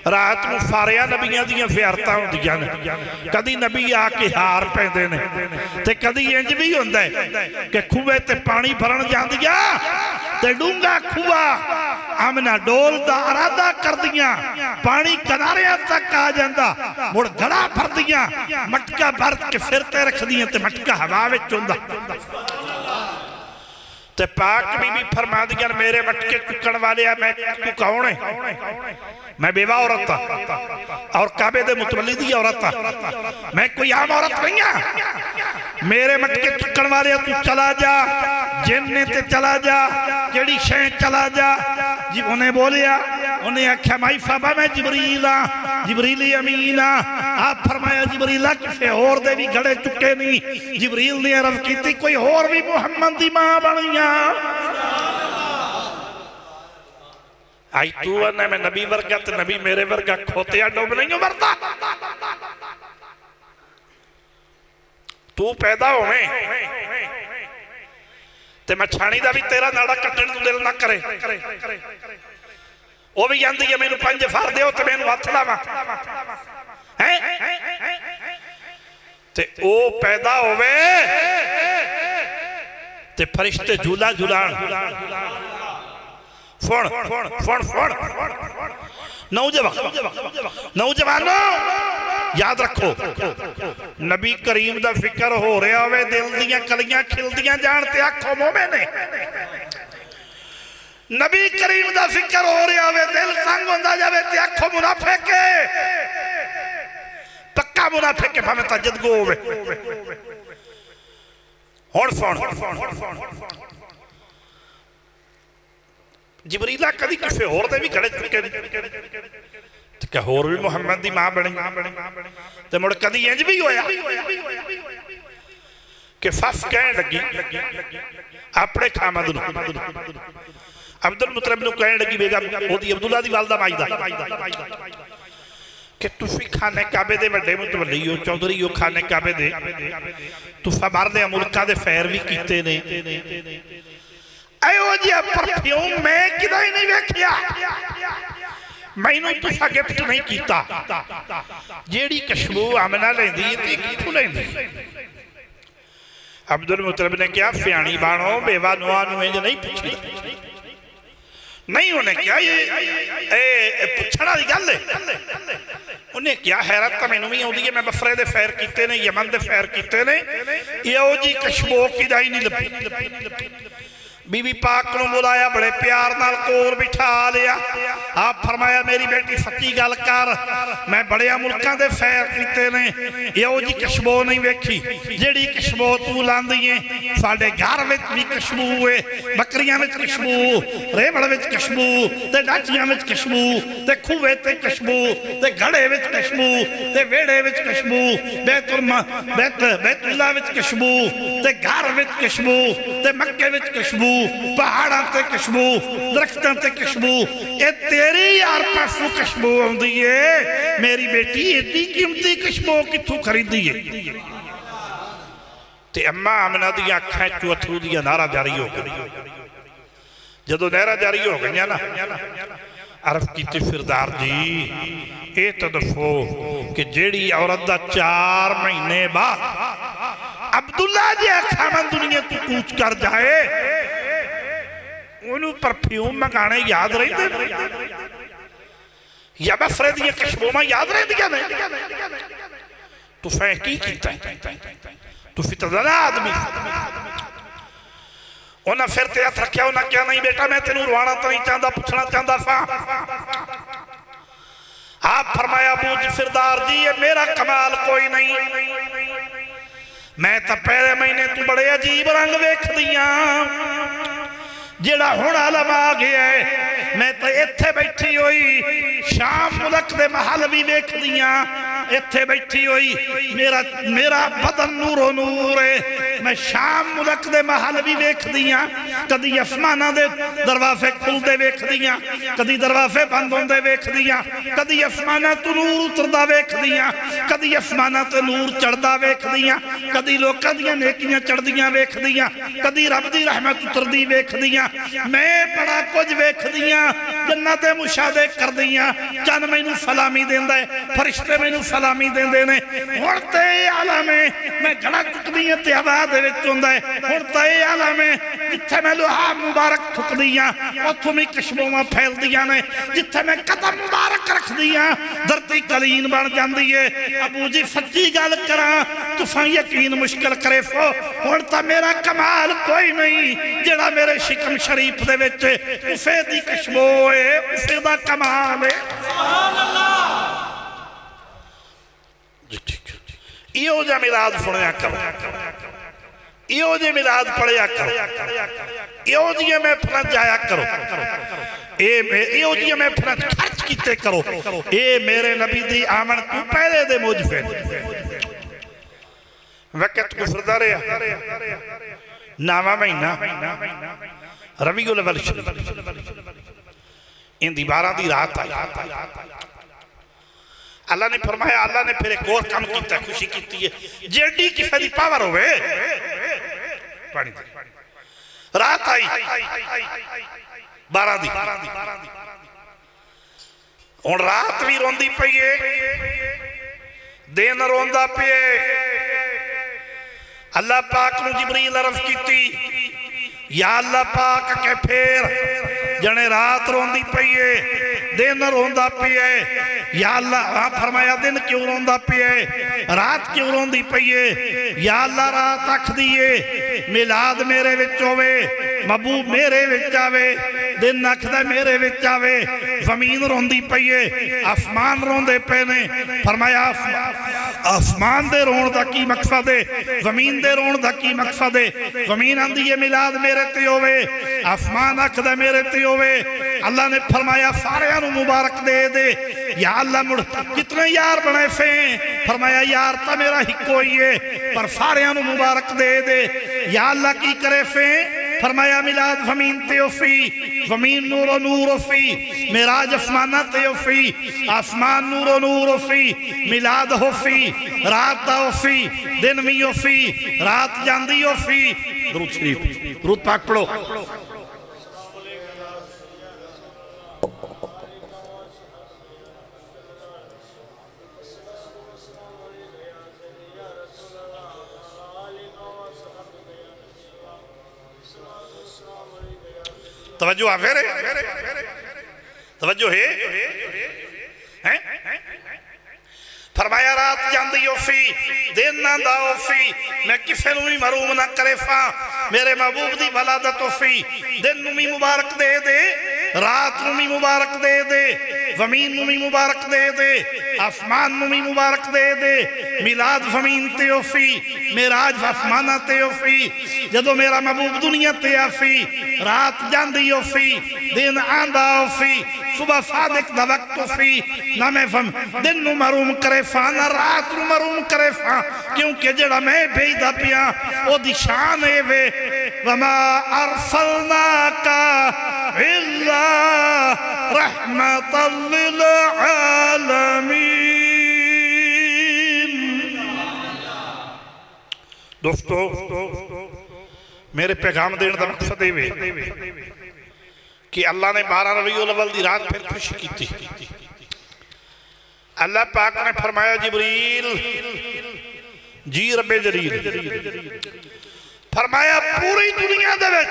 रात नू सारिया नबियां दियां ज़ियारतां हुंदियां ने। कदी नबी आके हार पैंदे ने ते कदी इंज भी हुंदा है कि खूहे ते पानी भरन जांदियां ते डूंगा खूआ आमना डोल दा इरादा करदियां, पानी किनारियां तक आ जांदा। मुड़ घड़ा भरदियां, मटका भर के सिर ते रखदियां ते मटका हवा विच हुंदा। ते पाक बीबी फरमा दिया मेरे मटके चुकन वाले है, मैं तू कौन है? मैं बेवा औरत और काबे दे मुतवल्ली दी औरत, मैं कोई आम औरत नहीं है। मेरे मटके चुकन वाले तू चला जा, जिन्ने ते चला जा, केड़ी शह चला जा। जी उन्हें बोलिया, उन्हें आख्या माई साहबा मैं जिबरील हाँ, जिबरीली अमीन हाँ। आप फरमाया जिबरीला किसी होर दे भी घड़े चुके नहीं। जिबरील ने अर्ज की कोई होर भी मुहम्मद दी मां बनी आई। तू आना मैं नबी वर्गा ते नबी मेरे वर्गा खोतिया डुब नहीं मरता। तू पैदा होवे ते मैं छाणी दा भी तेरा नाड़ा कट्टण तू दिल ना करे। वो भी आंदी है मैनू 5 फर दो तो मैनू हथ लावा है। ते ओ पैदा होवे ते फरिश्ते झूला झूलान फुण फुण फुण फुण नौजवानों याद रखो नबी करीम दा फिक्र हो रहा होवे दिल दियां कलियां खिलदियां जान ते आखो मोमिन ने नबी करीम दा फिक्र हो रहा होवे दिल तंग होंदा जावे ते आखो मुनाफिक है पक्का मुनाफिक है भावें तजद गो होवे हुण सुन जिबरीला कदी किसी होर दे भी खड़े चुके क्या होर भी मुहम्मद दी मां बनी ते मुड़ कदी इंज भी होया कि फस कहन लगी अपने खामद नूं अब्दुल मुतलिब नूं कहन लगी बेगम ओदी अब्दुल्ला दी वालदा माइदा कि तुसी खाने काबे दे वड्डे मुतवल्ली हो चौधरी हो खाने काबे दे तुसा बाहरले मुल्कां दे फैर भी कीते ने एहो जिहा परफ्यूम मैं किदा ही नहीं वेखिया मैनू तुसा गिफ्ट नहीं कीता जेड़ी खुशबू आमना लेंदी है ते किथों लेंदी अब्दुल मुतलिब ने कहा सियाणी बाणो बेवा नुआ नूं इंज नहीं पुछी नहीं उन्हें क्या ये पुछण वाली गल है उन्हें क्या हैरत तो मैनू भी आउंदी है मैं बफरे दे फैर कीते ने यमन दे फैर कीते ने इहो जी खुशबू किदा ही नहीं लभी बीबी पाक नूं बुलाया बड़े प्यार नाल कोल बिठा लिया आप फरमाया मेरी बेटी सच्ची गल कर मैं बड़े मुल्कां दे फैर कीते ने इहो जी खुशबू नहीं वेखी जेड़ी खुशबू तू लांदी है साडे घर विच भी खुशबू है बकरियां विच खुशबू रेवड़ विच खुशबू ते डाचियां विच खुशबू ते खूहे ते खुशबू ते घड़े विच खुशबू ते वेड़े विच खुशबू बैतुल्ला विच खुशबू ते घर विच खुशबू ते मक्के विच खुशबू पहाड़ों ते खुशबू दरख्तों ते खुशबू ये तेरी यार पासों खुशबू आउंदी है मेरी बेटी एडी कीमती खुशबू कित्थों खरीदी है ते अम्मा आमना दी अखां चों अथरू दी नारा जारी हो गई जदों नहरा जारी हो गई ना अर्फ कीती फिरदार जी ये तो दसो कि जेड़ी औरत दा 4 महीने बाद अब्दुल्ला जी खामन दुनिया तू कूच कर जाए उन्होंने परफ्यूम मंगाने याद रहते या बफरे दी खुशबूवां याद रहदियां ने तू फै की कीता तू फितरदार आदमी उन्हें फिर ते हथ रखिया उन्हें क्या नहीं बेटा मैं तेनू रुआना तो नहीं चाहता पूछना चाहता सा आप फरमाया अबू फिरदार जी ये मेरा कमाल कोई नहीं मैं तो पहले महीने तू बड़े अजीब रंग वेख दिया जेड़ा हुण आलम आ गया है मैं तो इत्थे बैठी हुई शाम मुल्क दे महल भी वेख दिया इत्थे बैठी हुई मेरा मेरा बदन नूरो नूर है मैं शाम मुल्क दे महल भी वेख दिया कदी आसमाना दे दरवाजे खुलते वेख दिया कदी दरवाजे बंद होंदे वेख दिया कदी आसमाना तो नूर उतरदा वेख दिया कदी आसमाना तो नूर चढ़दा वेख दिया कदी लोकां दीयां नेकियां चढ़दियां वेख दिया कदी रब दी रहमत उतरदी वेख दिया मैं बड़ा कुछ वेख दिया जन्नत मुशाहदे कर दिया चन मैनू सलामी देंदा है फरिश्ते मैनू सलामी देंदे ने हुण ते आलम है मैं गला चुकदी हां ते आवाज़ दे विच हुंदा है हुण ते आलम है जिथे मैं लोहा मुबारक थुकदी हां उत्थों भी खुशबूवां फैलदियां ने जिथे मैं कदम मुबारक रखदी हां धरती कलीन बन जांदी है अबू जी सच्ची गल करां तुसां यकीन मुश्किल करे सो हुण तां मेरा कमाल कोई नहीं जेड़ा मेरे शिकम शरीफ दे विच उसे दी खुशबू है उसे दा कमाल है सुभान अल्लाह जी ठीक इहो जिहा मिलाद सुनिया करो इहो जे मिलाद पढ़िया करो इहो जिहियां महफिलां जाया करो इहो जिहियां महफिलां खर्च कीते करो ये मेरे नबी दी आमन तू पहले दे मुजफे वक्त गुजरदा रहा 9वां महीना रबीउल अव्वल इंदी 12 दी रात आई अल्लाह ने फरमाया अल्लाह ने फिर एक और काम किया खुशी की है जेडी किसी की पावर होवे रात आई 12 दी हुण रात भी रोंदी पई है दिन रोंदा पे अल्लाह पाक नूं जिबरील अर्ज़ कीती, या अल्लाह पाक के फिर जने रात रोंदी पई है, दिन रोंदा पिया है। या अल्लाह, हाँ फरमाया दिन क्यों रोंदा पिया है, रात क्यों रोंदी पई है। या अल्लाह रात आखदी है मिलाद मेरे विच होवे, महबूब मेरे विच आवे, दिन आखदा मेरे विच आवे। जमीन रोंदी पई है, आसमान रोंदे पे ने। फरमाया आसमान दे रोण दा की मकसद है, जमीन दे रोण दा की मकसद है। जमीन आंदी है मिलाद मेरे ते होवे, आसमान आखदा मेरे ते होवे। अल्लाह ने फरमाया सारियां नूं मुबारक दे दे। या अल्लाह मुड़ कितने यार बने फे, फरमाया यार तो मेरा हिको ही है, पर सारियां नूं मुबारक दे दे। या अल्लाह की करे फे, फरमाया मिलाद जमीन ते ओफी, जमीन नूरो नूर ओफी, मेराज आसमाना ते ओफी, आसमान नूरो नूर ओफी, मिलाद होफी, रात दा ओफी, दिन भी ओफी, रात जांदी ओफी। दुरूद शरीफ, दुरूद पाक पढ़ो। तवज्जो आ फिर तवज्जो है। फरमाया रात जांदी ओफी, दिन आंदा ओफी, मैं किसे नूं भी मरूम ना करे फा, मेरे महबूब दी वलादत ओफी। दिन नूं भी मुबारक दे दे, रात नूं भी मुबारक दे दे, जमीन नूं भी मुबारक दे दे, आसमान नूं भी मुबारक दे दे। मिलाद जमीन ते ओफी, मेराज आसमाना ते ओफी। जदों मेरा महबूब दुनिया ते आफी, रात जांदी ओफी, दिन आंदा ओफी, सुबह सादिक दा वक्त ओफी। ना मैं दिन नूं मरूम करे फा, ना रात नूं मरूम करे फा, क्योंकि जेड़ा मैं भेजदा पिया ओदी शान है वे, वमा अरसलनाका इल्ला रहमतल लिल आलमीन। दोस्तों मेरे पैगाम देने का मकसद ये कि अल्लाह ने 12 रबीउल अव्वल की रात फिर खुशी की। अल्लाह पाक ने फरमाया जिबरील जी रब्बे जलील, फरमाया पूरी दुनिया दे विच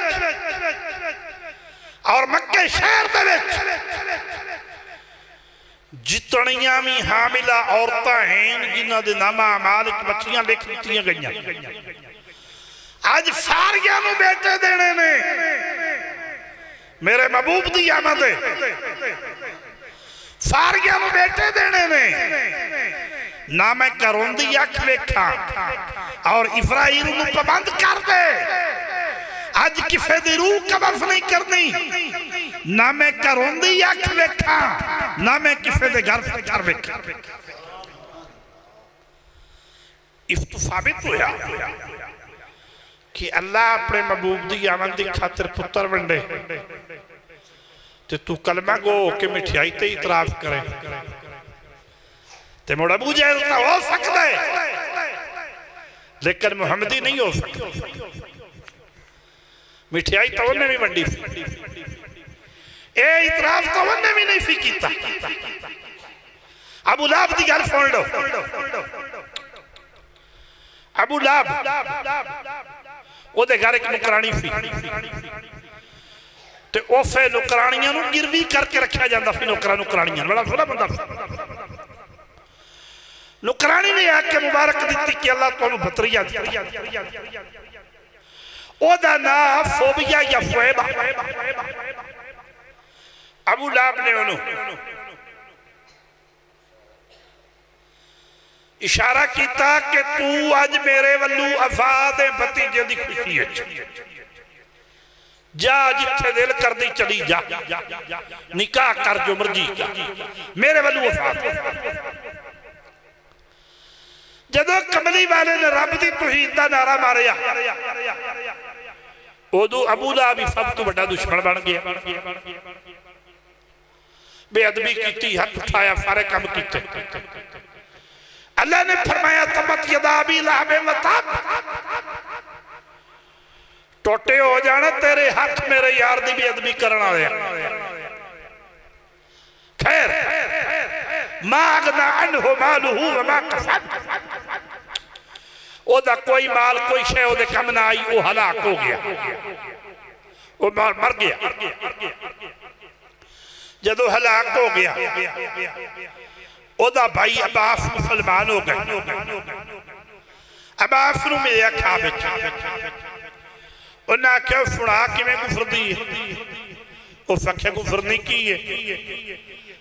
और मक्के शहर दे विच जितनियां भी हामिला औरतां हैं जिन्हां दे नामा अमाल विच बच्चियां लिख दित्तियां गईयां, अज सारियां नूं बेटे देने ने। मेरे महबूब दी आमद है, सारियां नूं बेटे देने ने। ना मैं घरों दी अख वेखा और इफराइल नूं पाबंद कर दे, अज किसे दी रूह कबज़ नहीं करनी। ना मैं घरों दी अख वेखा, ना मैं किसे दे घर वेखा। इस तो साबित होया कि अल्लाह अपने महबूब की आमद की खातिर पुत्र वंडे ते तू कलमा गो के मिठाई ते इतराफ करे ते मुड़ अबू जहल तो हो सकता है, लेकिन मुहम्मदी नहीं हो सकता। मिठाई तो उन्हें भी वंडी, ए इतराफ तो उन्हें भी नहीं सी कीता। अबू लाब दी गल सुन लो। अबू लाब ओदे घर एक नुकरानी सी ते उस नुकरानियां नूं गिरवी करके रखा जाता सी। नुकरानियां बड़ा सोहना बंदा सी। नुकरानी ने आके मुबारक दी कि अल्लाह तुहानूं बतरिया दित्ता। ओदा नाम फोबिया या फुएबा। अबू लाब ने उन्होंने इशारा किया कि तू अज मेरे वल्लू आजाद है, भतीजे की खुशी है, जा जिथे दिल कर दी चली जा, निकाह कर जो मर्जी कर, मेरे वल्लू आजाद। जदों कमली वाले ने रब की तौहीद का नारा मारिया, उदों अबू लहब भी सब तो बड़ा दुश्मन बन गया। बेअदबी की, हाथ उठाया, सारे काम किए। अल्लाह ने फरमाया तबत यदा अबी लहब व तब, टोटे हो जाना तेरे हाथ मेरे यार की बेअदबी करने वाले। खैर मा अगना अन्हु मालुहु व मा कसब, ओदा कोई माल कोई शय ओदे कम ना आई, वो हलाक हो गया, वो मर गया। जदों हलाक हो गया ओदा भाई अब्बास मुसलमान हो गए। अब्बास नूं मिलिया खाब विच, उन्हें आख्या सुना किवें गुफरदी है? उस आख्या गुफरनी की है?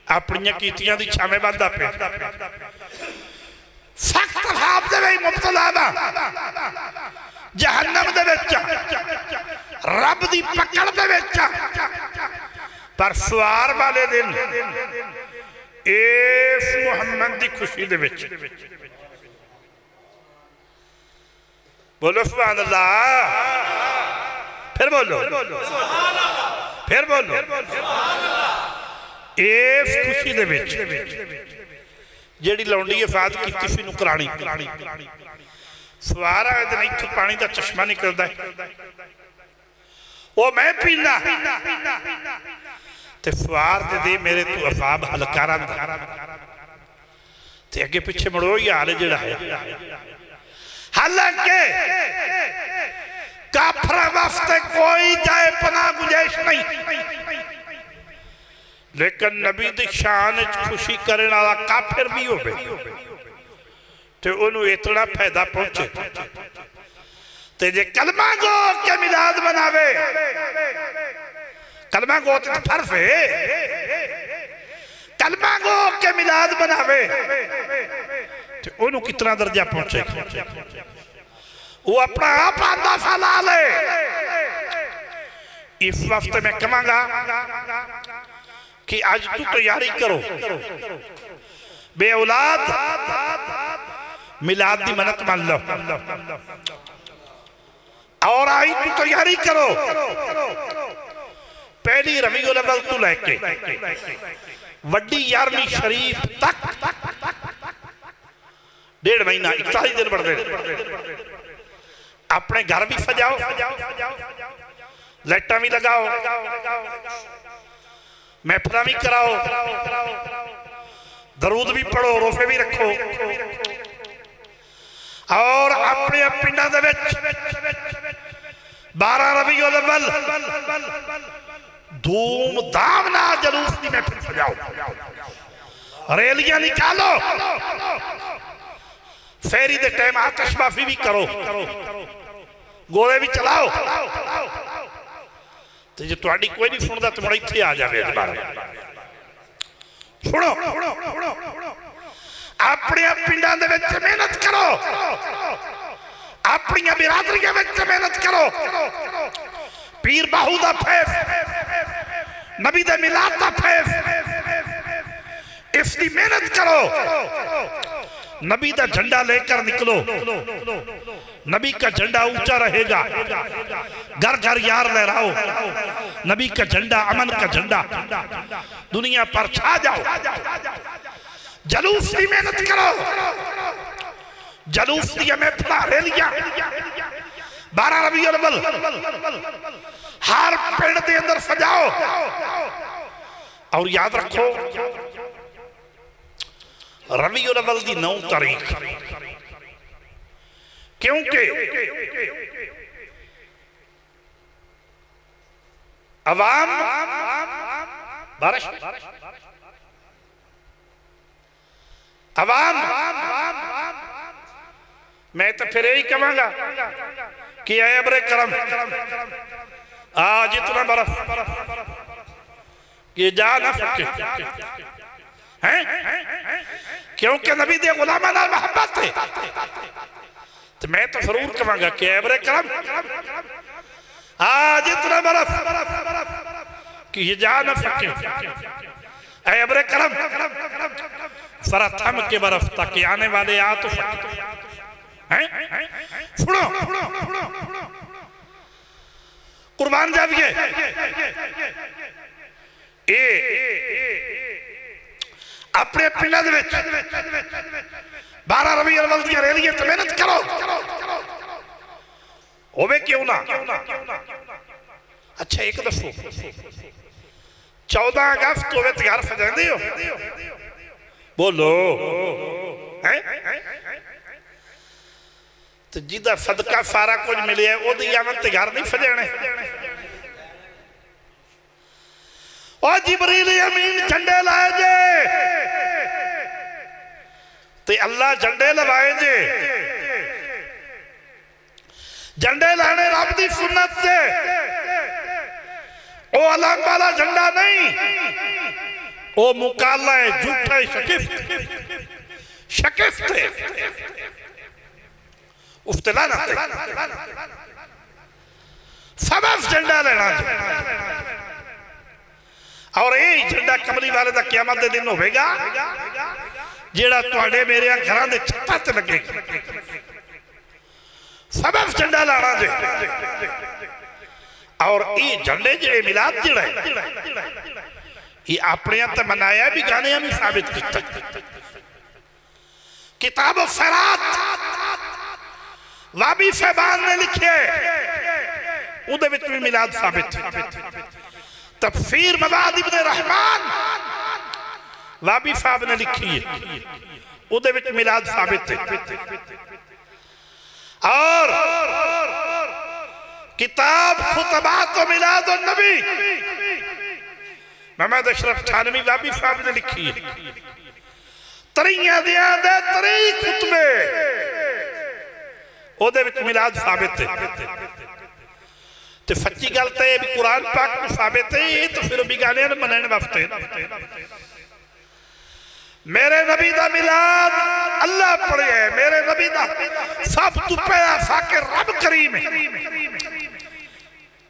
अपनियां कीतियां दी छावें बंदा पे सख्त अज़ाब दे विच मुब्तला वा, जहन्नम दे विच, रब दी पकड़ दे विच। पर सवार वाले दिन इस मुहम्मद की खुशी दे विच बोलो सुभान अल्लाह, फिर बोलो, फिर बोलो। इस खुशी दे विच जेड़ी लौंडी इफादत की सी नुकरानी, सवार आए दिन इत्थों पानी का चश्मा निकलता है, वो मैं पीना ते सवार दे मेरे तू अफाब हलकारा ते अगे पिछे मुड़ो ही हाल जिहड़ा है। हालांकि काफर वास्ते कोई जाए पनाह गुंजाइश नहीं, लेकिन नबी दी शान खुशी करने वाला काफिर भी हो तो उन्होंने इतना फायदा पहुंचे। ते जे कलमा गो के मिलाद बनावे, कलमा गो तो फर्ज है, कलमा गो के मिलाद बनावे तो उन्होंने कितना दर्जा पहुंचे। वो अपना आप अंदाजा ला ले। इस वक्त मैं कहूंगा कि आज तू तैयारी करो, बे औलाद मिलाद की मन्नत मान लो, और आई तू तैयारी करो पहली रबीउल अव्वल तू लैके वड्डी 11वीं शरीफ तक 1.5 महीना 41 दिन बढ़ते। अपने घर भी सजाओ, लाइटां भी लगाओ, महफिल भी कराओ, दरूद भी पढ़ो, रोफे भी रखो, और अपने पिंडा दे विच 12 रबीउल अव्वल धूम धाम नाल जलूस की महफिल सजाओ, रैलियां निकालो, फेरी दे टाइम आतिशबाजी भी करो, गोले भी चलाओ। तो जो तुहाडी कोई नहीं सुनता तो मुड़ इत्थे आ जावे। सुनो, अपने पिंडां दे विच मेहनत करो, अपनी बिरादरियां विच मेहनत करो, पीर बाहू दा फैज़, नबी दे मिलाद दा फैज़, इसकी मेहनत करो। नबी का झंडा लेकर निकलो, नबी का झंडा ऊंचा रहेगा, घर घर यार लहराओ, नबी का झंडा, अमन का झंडा दुनिया पर छा जाओ। जलूस की मेहनत करो, जलूस की महफिल रैलियां 12 रबीउल अव्वल हर पिंड के अंदर सजाओ। और याद रखो रबीउल अव्वल की 9 तारीख, क्योंकि अवाम बारिश अवाम मैं तो फिर यही कहूंगा कि ऐ अबरे करम आज इतना बर्फ कि जा ना सके हैं, क्योंकि नबी दे गुलामां नाल मोहब्बत है। तो मैं तो जरूर कहूंगा कि ऐ अबरे करम आज इतना बर्फ कि ये जा ना सके, ऐ अबरे करम जरा थम के बर्फ ताकि आने वाले आ तो सके। सुनो कुर्बान जाविए, अपने पिंडा दे विच 12 रबीउल अव्वल दी रैलियां ते मेहनत करो, होवे क्यों ना। अच्छा एक दसो 14 अगस्त होवे ते घर सजांदे हो? बोलो तो जिदा सदका सारा कुछ मिले ओदी आमद ते घर नहीं सजाने। और जिबरील अमीन झंडे लाए जे ते अल्लाह झंडे लवाए जे। झंडे लाने रब दी सुन्नत से, ओ अलम वाला झंडा नहीं, ओ मुकाला है, झूठा है, शकिफ्त है, उफ्तला ना सबब झंडा लेना। और यही झंडा कमली वाले का क़यामत दे दिन होगा जेड़ा तुहाडे मेरे घरां दे छत्तां ते लगे। सबब झंडा लाना जे। और ये झंडे जे मिलाद जेड़ा है ये अपने ते मनाया भी गाने भी साबित किया। किताब फरात वाबी साहबान ने लिखे उहदे विच भी मिलाद साबित। तफसीर मवाद इब्न रहमान वाबी साहब ने लिखी है उहदे विच मिलाद साबित है। और किताब खुतबात मिलाद नबी मोहम्मद अशरफ थानवी वाबी साहब ने लिखी है। तरियां दियां दे तरी खुतबे ओहदे विच मिलाद साबित है। तो सच्ची गल तो यह भी कुरान पाक में साबित है, ये तो फिर बिगाड़े मनने वास्ते। मेरे नबी दा मिलाद अल्लाह पढ़े है, मेरे नबी दा सब तो पहला साके रब करीम है।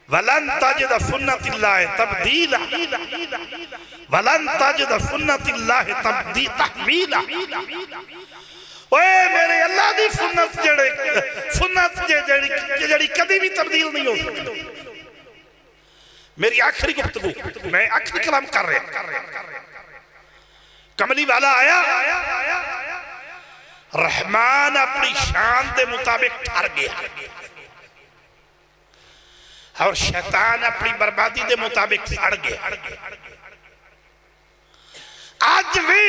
वलन तजिद सुन्नतिल्लाह तब्दीला वलन तजिद सुन्नतिल्लाह तहवीला। ओए मेरे अल्लाह दी सुन्नत जेड़े सुन्नत जेड़ी कभी भी तब्दील नहीं हो सकती। मेरी आखिरी गुफ्तगू, मैं आखिरी कलाम कर रहा। कमली वाला आया, रहमान अपनी शान के मुताबिक ठहर गया और शैतान अपनी बर्बादी के मुताबिक सड़ गया। आज भी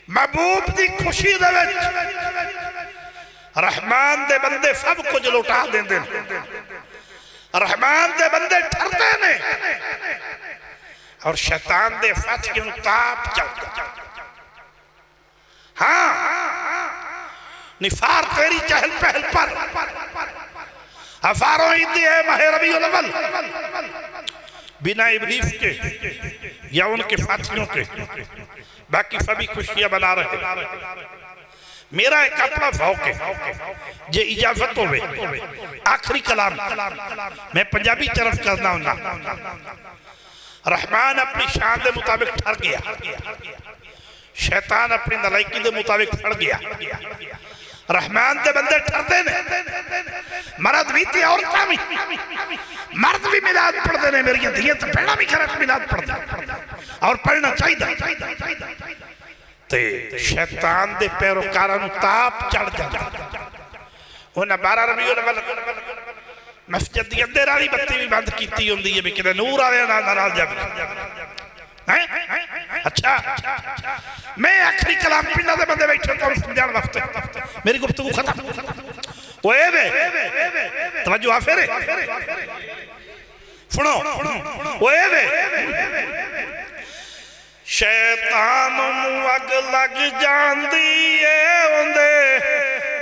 महबूब की खुशी दे विच रहमान दे बंदे सब कुछ लुटा देंदे, रहमान दे बंदे ठरते ने और शैतान दे फच के ताप चलता। हाँ निफार तेरी चहल पहल पर हजारों ईदी है माह रबीउल अव्वल बिना इब्लीस के या उनके साथियों के बाकी सभी खुशियां बना रहे। मेरा एक अपना शौक है, जे इजाजत होवे आखिरी कलाम मैं पंजाबी तरफ करना हूं। रहमान अपनी शान के मुताबिक ठहर गया, शैतान अपनी नलायकी के मुताबिक फड़ गया। रहमान के बंदे ठरते ने, मर्द भी ते औरतां भी, मर्द भी मिलाद पढ़ते ने, मेरी धियां ते भैणां भी खरत मिलाद पढ़ते और पढ़ना चाहिए। ते शैतान दे पैरोकारां नूं ताप चढ़ जाता। उन्हें 12 रबीउल अव्वल मस्जिद दी अंदर वाली बत्ती भी बंद की होंदी है भी किते नूर वाले नाल जावे। अच्छा मैं आखिरी कलाम पिंडा दे बंदे बैठे तो समझाने वास्ते मेरी गुफ्तगू खत्म। ओए वे तवज्जो आ फेरे सुनो। ओए वे शैतान नूं अग लग जांदी है ओंदे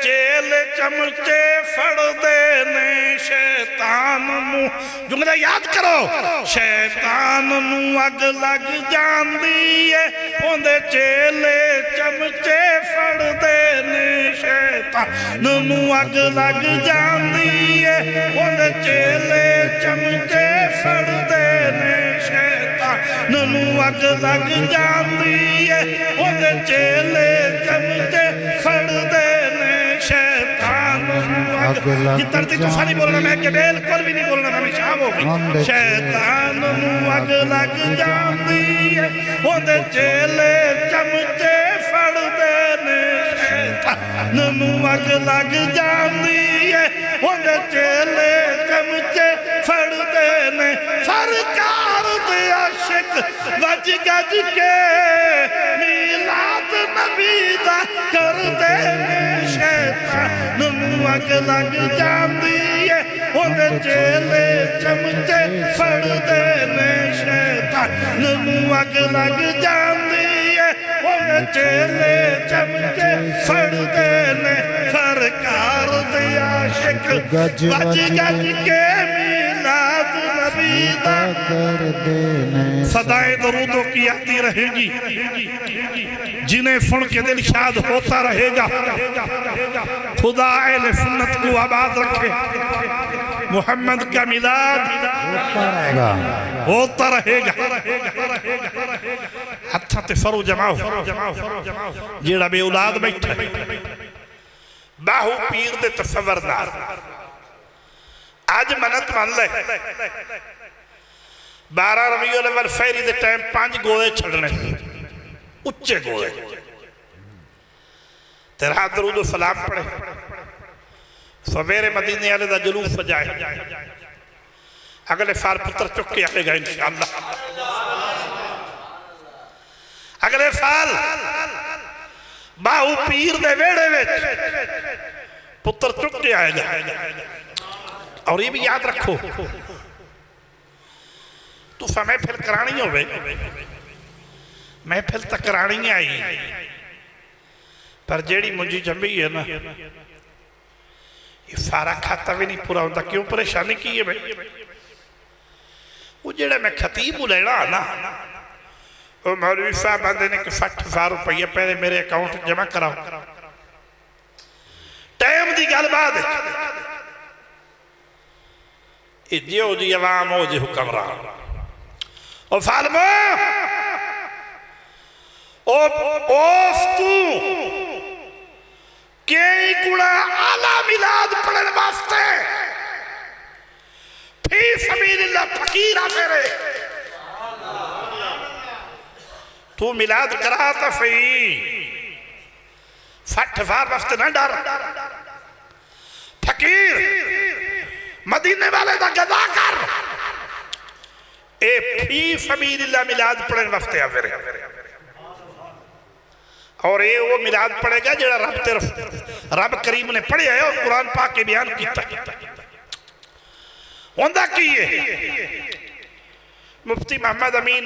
जेल चमचे फड़दे ने। शैतान नूं जुमला याद करो, शैतान नूं अग लग जांदी है ओंदे चेले चमचे फड़दे ने। शैतान नूं अग लग जांदी है ओंदे चेले चमचे फड़दे ने। शैतान नूं अग लग जांदी है ओंदे चेले चमचे फड़दे ने। शैतान जितना तुसा नहीं बोलना मैं बिल्कुल भी नहीं बोलना, मैं शाम हो गई। शैतान नूं अग लग जांदी है ओंदे चेले चमचे फड़दे ने। शैतान नूं अग लग जांदी है ओंदे चेले चमचे फड़दे ने। सरकार दे आशिक वज गज के मिलाद नबी दा करदे ने। अग लग जाती है उहदे चेले चमचे फड़दे ने शैतान नूं अग लग जाती है उहदे चेले चमचे फड़दे ने सरकार दे आशिक गज गज के मिलाद नबी दा करदे ने सदाए दरूदों की आती रहेगी जिन्हें सुन के दिल शाद होता रहेगा। खुदा अहले सुन्नत को आबाद रखे, मोहम्मद का मिलाद होता रहेगा। हथा ते फरो जमाओ जेड़ा बे औलाद बैठा बाहू पीर दे तसव्वुरदार आज मनत मान ले 12 रबीउल अव्वल फहरी दे टाइम 5 गोले छड़ने उच्चे गोले तेरा दरूद सलाम पढ़े सवेरे मदीने वाले दा जुलूस सजाए अगले साल पुत्र चुक के आएगा इंशाअल्लाह। अगले साल बाहू पीर दे वेड़े विच पुत्र चुक के आएगा। और ये भी याद रखो तू समय फिर करानी होवे महफिल तक करानी आई पर जेड़ी मुंजी जमी है ना ये सारा खाता भी नहीं पूरा होता। क्यों परेशानी की है भाई? वो जेड़ा मैं खतीब लेना ना वो मौलवी साहब आते ने कि 60,000 रुपये पहले मेरे अकाउंट जमा कराओ। टाइम की गल बात जो जी अवाम हो जी हुक्मरान और फालमो गुणा आला मिलाद पढ़ने वास्ते फी सबीलिल्लाह फकीर फेरे तू मिलाद करा तो सही 60,000 वास्ते ना डर। फकीर मदीने वाले दा गदा कर ए फी सबीलिल्लाह मिलाद पढ़ने वास्ते आ फिर और ये वो मिलाद पढ़ेगा जेड़ा रब करीम ने पढ़े है और कुरान पाक के बयान किया होंदा की है। मुफ्ती मोहम्मद अमीन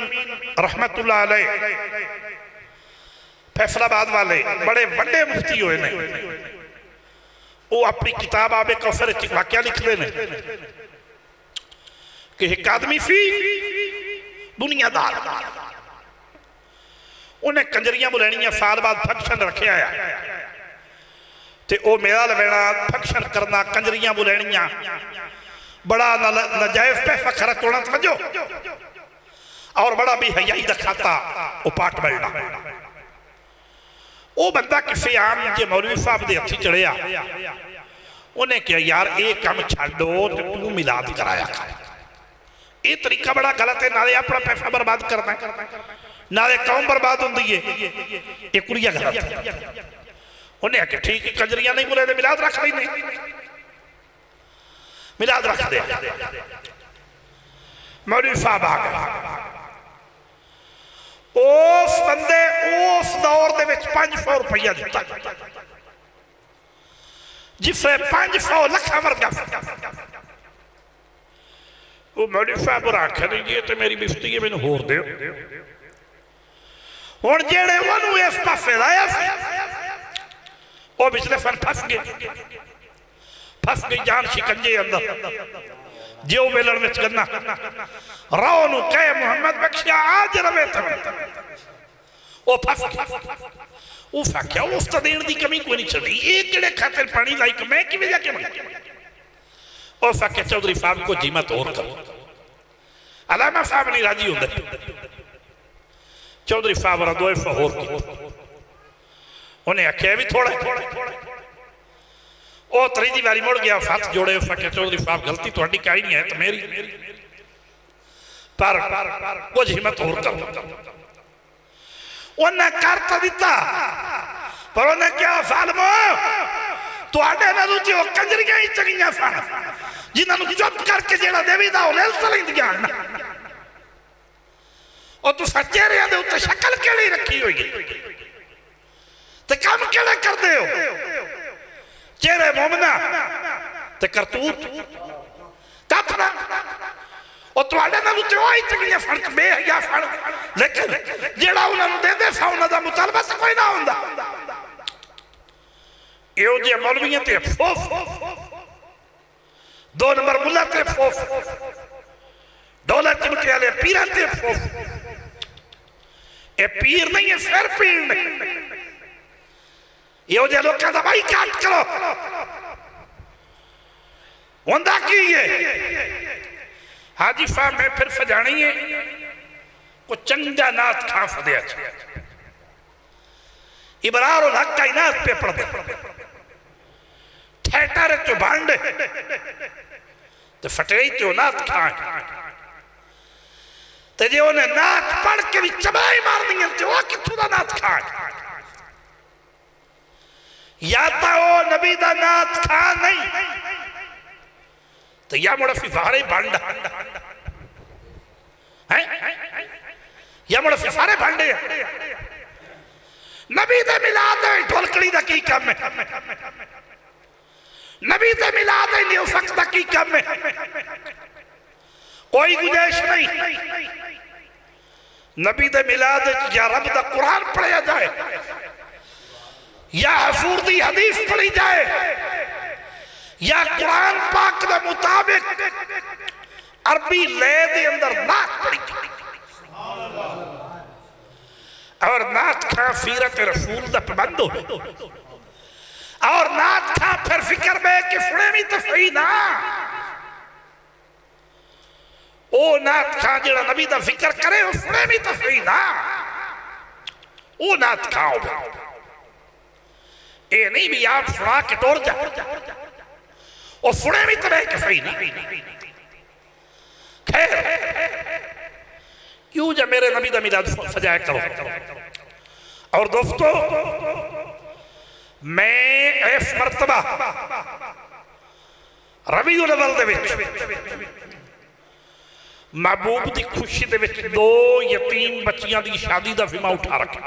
रहमतुल्लाह अलैह फैसलाबाद वाले बड़े बड़े मुफ्ती हुए ने वो अपनी किताब आबे कौसर वाक्या लिखते हैं कि एक आदमी सी दुनियादार उन्हें कंजरियां बुलैनियां साल बाद फंक्शन रखे आया ते ओ मेरा लवेना फंक्शन करना कंजरियां बुलैनियां बड़ा नजायज पैसा खर्च होना समझो और बड़ा भी हयाई का खाता वो पाट बैठना। वो बंदा किसी आम जे मौलवी साहब के हथी चढ़िया उन्हें कहा यार ये काम छो तो तू मिलाद कराया कर। ये तरीका बड़ा गलत है, नाले अपना पैसा बर्बाद करना नाले कौम बर्बाद होती है। ये कुड़िया गलत है। उन्हें आके ठीक है कंजरियां नहीं बोले मिलाद रख ली नहीं मिलाद रख दे। मौलवी साहब आ गए उस बंदे उस दौर दे विच 500 रुपया दिता जिसे 500 लाख वर्गा वो मौलवी साहब आख्या नहीं जी तो मेरी बिस्ती है मैनू होर दे हुण जेड़े ओनू इस पासे लाया वो पिछले सन फस गई जान शिकंजे अंदर जो वेलण में गन्ना राव नू कहे मुहम्मद बख्शिया आज रवे वो फस गया। वो फाख्या उस देण दी कमी कोई नहीं चली ये किहड़े खातिर पानी लाइक मैं किवें जाके मंगा। उस आख्या चौधरी साहब को जीमत और करो। अलामा साहब नहीं राजी होंदे। चौधरी साहब रा 200 होर की उन्हें आख्या भी थोड़ा ओ त्रीजी बारी मुड़ गया हाथ जोड़े उस आख्या चौधरी साहब गलती थोड़ी काई नहीं है तो मेरी पर कुछ हिम्मत होर करो। उन्हें कर तो दिता पर उन्हें क्या सालमो तुहाडे नालों जो कंजरियां ही चंगियां सन जिन्हां चुप करके जेड़ा देवी दा ले चलदियां ना और तू चेहरे दे उत्ते शक्ल केड़ी रखी हुई है ते काम केड़े करदे हो चेहरे मोमना ते करतूत कप ना और तुहाडे नाल ते ओही चंगियां फर्क बेहया फर्क लेकिन जेड़ा उन्हां नूं देंदे सा उन्हां दा मुतालबा से कोई ना हुंदा इहो जे मौलवियां ते अफसोस 2 नंबर मुल्ला ते अफसोस दौलत चिमटे वाले पीरां ते अफसोस ये पीर नहीं है फिर पीर नहीं यो जे लोकां दा बाईकाट करो हुंदा की है हाजी साहब मैं फिर सजानी है को चंगा नाथ खा फदिया इबरार उल हक का नाथ पे पढ़ दे ठेटर चो भांडे तो फटे चो नाथ खा ते जे उन्हें नाथ पढ़ के भी चबाई मारनी है तो वो किथों दा नाथ खा या तो वो नबी दा नाथ खा नहीं तो या मुड़ा फिफारे भांडा है या मुड़ा फिफारे भांडे नबी दे मिलाद दे ढोलकड़ी दा की काम है नबी दे मिलाद दे न्यूफक दा की काम है कोई गुंजाइश नहीं नबी दे मिलाद या रब दा कुरान पढ़ा जाए या हजूर दी हदीस पढ़ी जाए या कुरान पाक दे मुताबिक अरबी ले दे अंदर नात पढ़ी और नात खा सीरत रसूल दा पाबंद हो और नात खा फिर फिक्र में कि फुणे भी तो सही ना ओ नात खा जेड़ा नबी दा फिक्र करे वो फुणे भी तो सही ना ओ नात खाओ ये नहीं भी आप सुना के टोर जा और फुणे भी तो के सही नहीं खैर क्यों जा मेरे नबी दा मिलाद सजाया करो और दोस्तों मैं इस मर्तबा रबीउल अव्वल दे विच महबूब की खुशी दे विच 2 यतीम बच्चियां की शादी का फिल्मा उठा रखा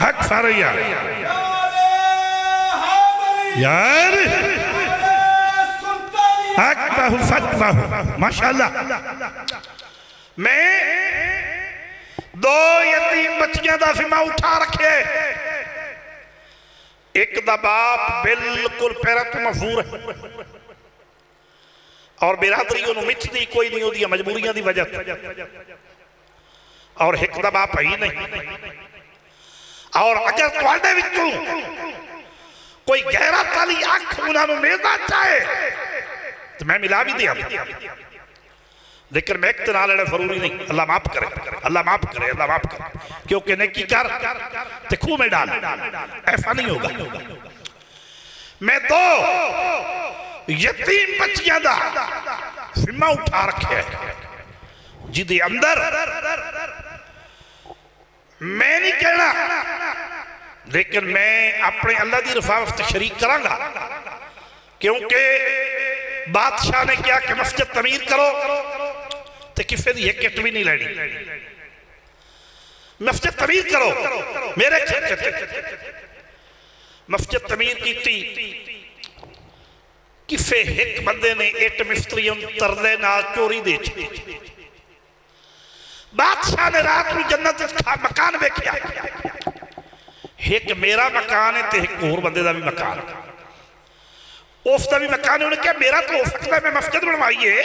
हक सारे यार हक बाहु फत बाहु माशाल्लाह मैं 2 यतीम बच्चियां का फिल्मा उठा रखे एक दा बाप बिल्कुल पैरा तो मफूर है और बिरादरी उन्होंने मिथदी कोई नहीं होती मजबूरियां की वजह और एक दा बाप है ही नहीं और अगर तुहाडे विचों कोई गैरत वाली अख उन्होंने मिलना चाहे तो मैं मिला भी दिया लेकिन मैं एक नाल जरूरी नहीं अल्लाह माफ करे अल्लाह माफ करे अल्लाह माफ करे क्योंकि नेकी कर ते खूह में डाल ऐसा नहीं होगा मैं 2 यतीम बच्चियां दा फिल्मा उठा रखे जिदे अंदर मैं नहीं कहना लेकिन मैं अपने अल्लाह की रफाकत शरीक करांगा क्योंकि बादशाह ने क्या कि मस्जिद तमीर करो तो किसी की एक किट भी नहीं लेनी मस्जिद तमीर करो मेरे मस्जिद तमीर की किसी एक बंदे ने इट मिस्त्री तरले नाल चोरी दे बादशाह ने रात को जन्नत मकान वेख्या एक मेरा मकान है तो एक होर बंदे का भी मकान उसका भी मकान उन्हें क्या मेरा तो हो सकता है मैं मस्जिद बनवाइए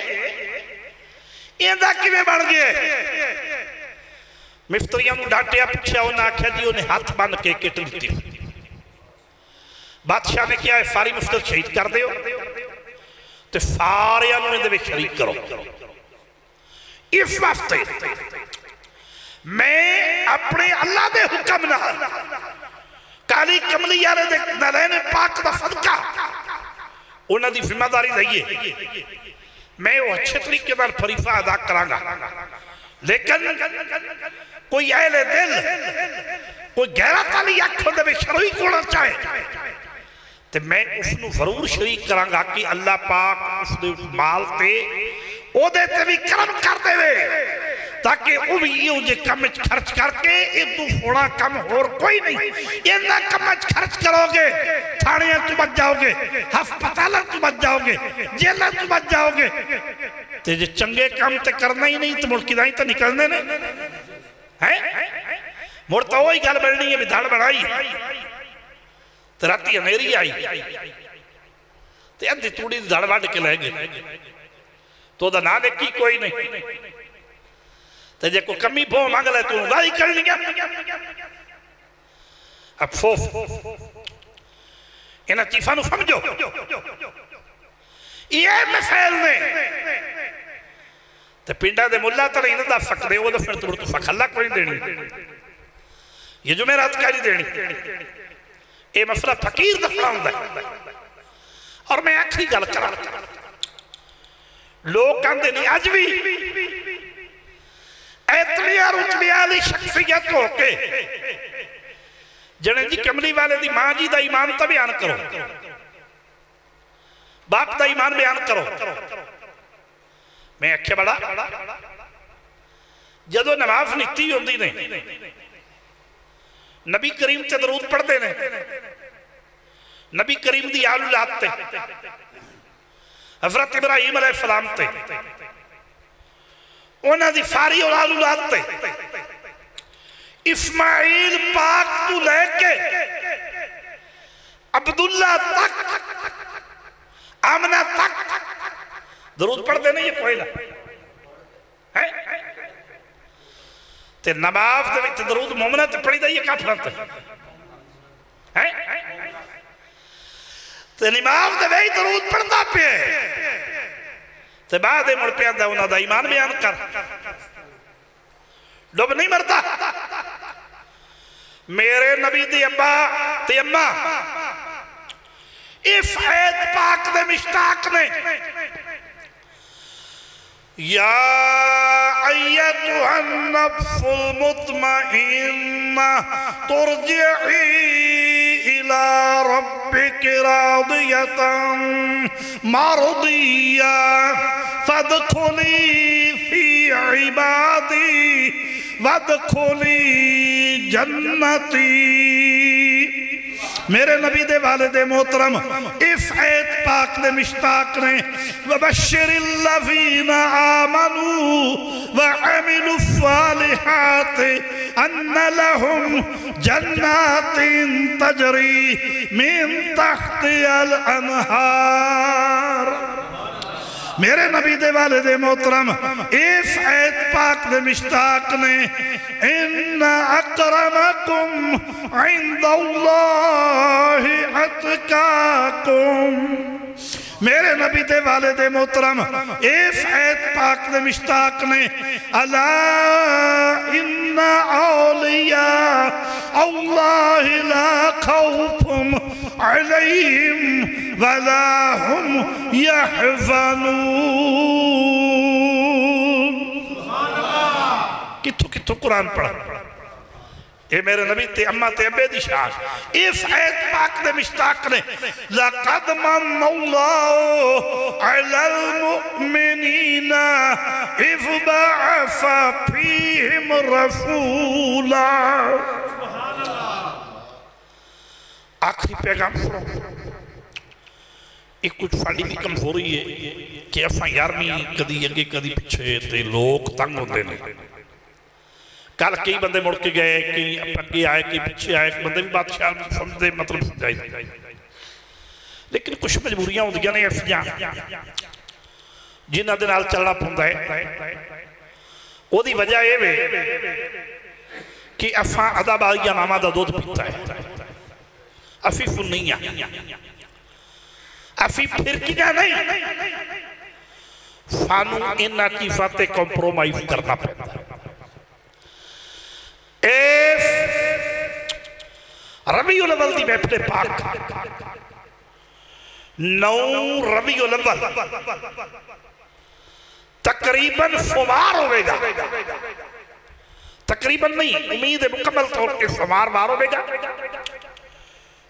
किवें बन गए मिस्त्रियों को डांटिया पूछा उन्हें आख्या जी उन्हें हाथ बन के किट दी बादशाह ने क्या सारी मस्जिद शहीद कर दो तो सारे शरीक करो इस वास्ते मैं अपने अल्लाह के हुक्म नाल काली कमली वाले नालैन पाक दा सदका उन्हां दी जिम्मेदारी लईए मैं वो अच्छे तरीके नाल फरीफा अदा करांगा लेकिन कोई अहले दिल कोई गैरत वाली अख दे शरीक होना चाहे तो मैं उसनू जरूर शरीक करांगा कि अल्लाह पाक उसदे माल ते ओदे ते भी करम कर देवे, ताकि वो भी ये कम खर्च करके इदू सोना कम होर कोई नहीं। इन्ना कम खर्च करोगे थाने तू बच जाओगे, हस्पताल तू बच जाओगे, जेल तू बच जाओगे। ते जे चंगे काम ते करना ही नहीं तो मुड़ किदाई तो निकलने ने है। मुड़ तो वही गल बननी है भी धड़ बनाई तो राती अनेरी आई ते अद्धी तूड़ी धड़ वढ़ के लै गए तो ओदा ना लेकी कोई नहीं। तो जे कोई कमी भो मंग ले तू उदाई करनी है। अफसोस इन्हां चीफां नूं समझो, ये मसैल ने ते पिंडा दे मुल्ला तो नहीं दस सकते, वो तो फिर तुम फखला कोई देनी, ये जुमेरात कारी देनी, ये मसला फकीर दसना होंदा। और मैं आखिरी गल करा, लोग कहते नहीं अज भी इतनी रुतबे वाली शख्सियत हो के जने जी कमली वाले दी मां जी दा ईमान तो बयान करो, बाप दा ईमान बयान करो। मैं आख्या बड़ा जदों नमाज नीति होंदी ने नबी करीम ते दरूद पढ़ते ने, नबी करीम दी आल औलाद ते हजरत इब्राहिम अलैहिस्सलाम ते उन्हां दी सारी औलाद औलाद ते इस्माइल पाक तू लेके अब्दुल्ला तक आमना तक दरूद पढ़ते नहीं, ये कोई ना है ते नमाज दे विच दरूद मोमना ते पढ़ी दा ये काफरत है ते नमाज दे विच दरूद पढ़दा पे ते बाद में मुड़ पिया उन्हां दा ईमान बयान कर, डुब नहीं मरता। मेरे नबी दी अब्बा ते अम्मा इस ऐत पाक दे मुश्ताक ने या अय्यतुहन नफ्सुल मुतमइन्ना तुरजिई इला रब्बिक रादियतन मरदिया फदखुली फी इबादी वदखुली जन्नती। मेरे नबी दे वालिदे मोहतरम इस ऐत पाक दे मुश्ताक ने वबश्शिरिल्लज़ीना आमनू व अमिलुस्सालिहात अन्ना लहुम जन्नातिन तजरी मिन तहतिहल अनहार। मेरे नबी दे वालिदे मोहतरम इस ऐत पाक दे मुश्ताक ने इन्ना अकरमकुम इंदल्लाहि अतकाकुम। मेरे नबी दे वालिदे मोहतरम इस ऐत पाक दे मुश्ताक ने अला इन्ना औलिया अल्लाहि ला खौफुन अलैहिम वला हुम यहज़नून। किथों किथों कुरान पढ़ा ये मेरे नबी ते अम्मा ते अब्बे दी शान। इस ऐत पाक दे मुश्ताक ने लक़द मन्नल्लाहु अलल मुमिनीना इज़ बअस फ़ीहिम रसूला। आखिरी पैगाम सुनो, एक कुछ साड़ी भी कमजोरी है कि असां 11वीं कदी अगे कदी पिछे ते लोग तंग होंदे ने। कल कई बंदे मुड़ के गए, कई अगे आए, कई पिछे आए, बंदे भी बादशाह समझते मतलब समझाई, लेकिन कुछ मजबूरियां होंदियां ने ऐसियां जिन्हां दे नाल चलना पैंदा है। ओदी वजह यह वे कि असां अदाबारिया मामा दा दुध पीता है, असी सुन्नी असी फिरकियां नहीं, सानू इन्हां चीज़ां ते कंप्रोमाइज करना पैंदा। रबीउल अव्वल दी महफिल पाक 9 रबीउल अव्वल तकरीबन शुमार होगा, तकरीबन नहीं उम्मीद है मुकम्मल तौर पर शुमार होगा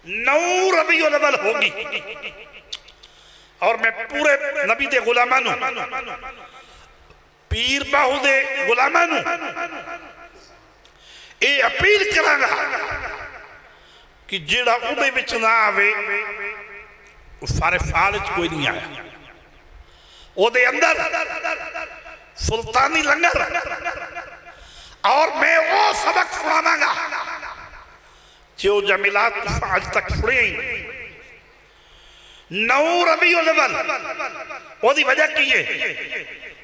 9 रबीउल अव्वल होगी और मैं पूरे नबी दे गुलामां नू पीर बाहू दे गुलामां नू ये अपील करांगा कि जिहड़ा उहदे विच ना आवे सारे फाल कोई नहीं आया ओदे अंदर सुल्तानी लंगर और मैं वो सबक सुनावांगा जो जमीलात आज तक सुने ही 9 रबीउल अव्वल ओदी वजह की है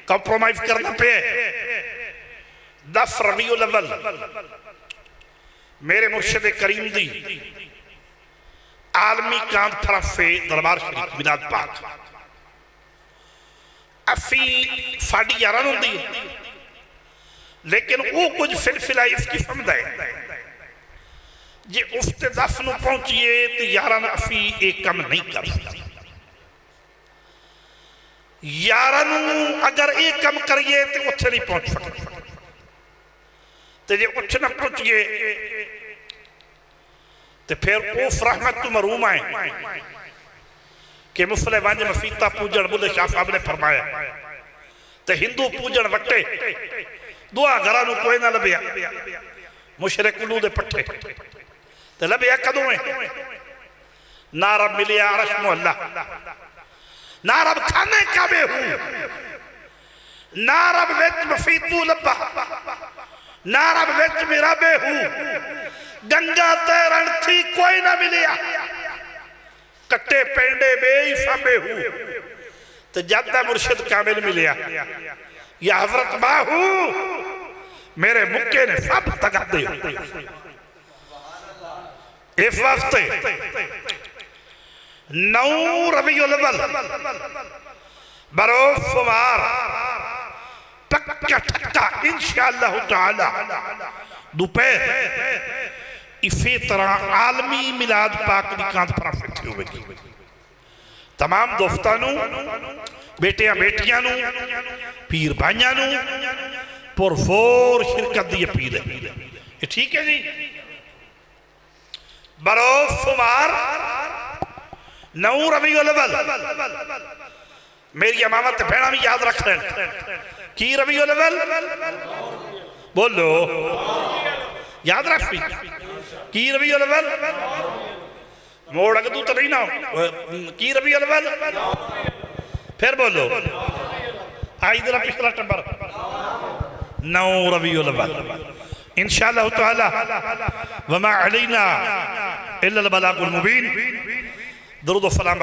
कॉम्प्रोमाइज करना पे 10 रबीउल अव्वल मेरे मुर्शिद करीम दी आलमी कॉन्फ्रेंस से दरबार शरीफ मिलाद पाक असी साड़ी 11 होंदी है लेकिन वो कुछ सिलसिला इस किस्म का है जे उसते 10 नूं पहुंचिए तो 11 असी एक कम नहीं कर सकते 11 नूं अगर एक कम करिए तो उत्थे नहीं पहुंच सकते तो जे उत्थे ना पहुंचिए तो फिर उस रहमत तो मरूम है कि मुसले वंज मसीता पूजन बुले शाह साहब ने फरमाया तो हिंदू पूजन वट्टे दुआ घर कोई ना लभ्या मुशरिक उलू दे पट्ठे तो लभ्या कदों है ना रब मिलिया अरश मोहल्ला ना रब खाने काबे हूं ना रब विच मसीतू लब्बा ना रब विच मेरा बेहू गंगा तैरण थी कोई ना मिलिया कट्टे पेंडे बेई साबे हूं तो जाता मुर्शिद कामिल मिलिया या हजरत बाहू मेरे मुक्के ने सब तगा दे इस वास्ते 9 रबीउल अव्वल बरोज सोमवार पक्का इंशाअल्लाह ताला दोपहर इसी तरह आलमी मिलाद पाक की कॉन्फ्रेंस होगी तमाम दोस्तों बेटियां बेटियां पीर भाइयों पुरजोर शिरकत की अपील है ये ठीक है जी बरोज सोमवार 9 रबीउल अव्वल मेरी अमामत बहना भी याद रख रहे की रबीउल अव्वल बोलो याद रख की रबीउल अव्वल मोड़ अगदू तो नहीं ना की रबीउल अव्वल फिर बोलो आई जरा पिछला टंबर 9 रबीउल अव्वल इंशाअल्लाह ताला वमा अलैना इल्ला अल बलागुल मुबीन दरूद व सलाम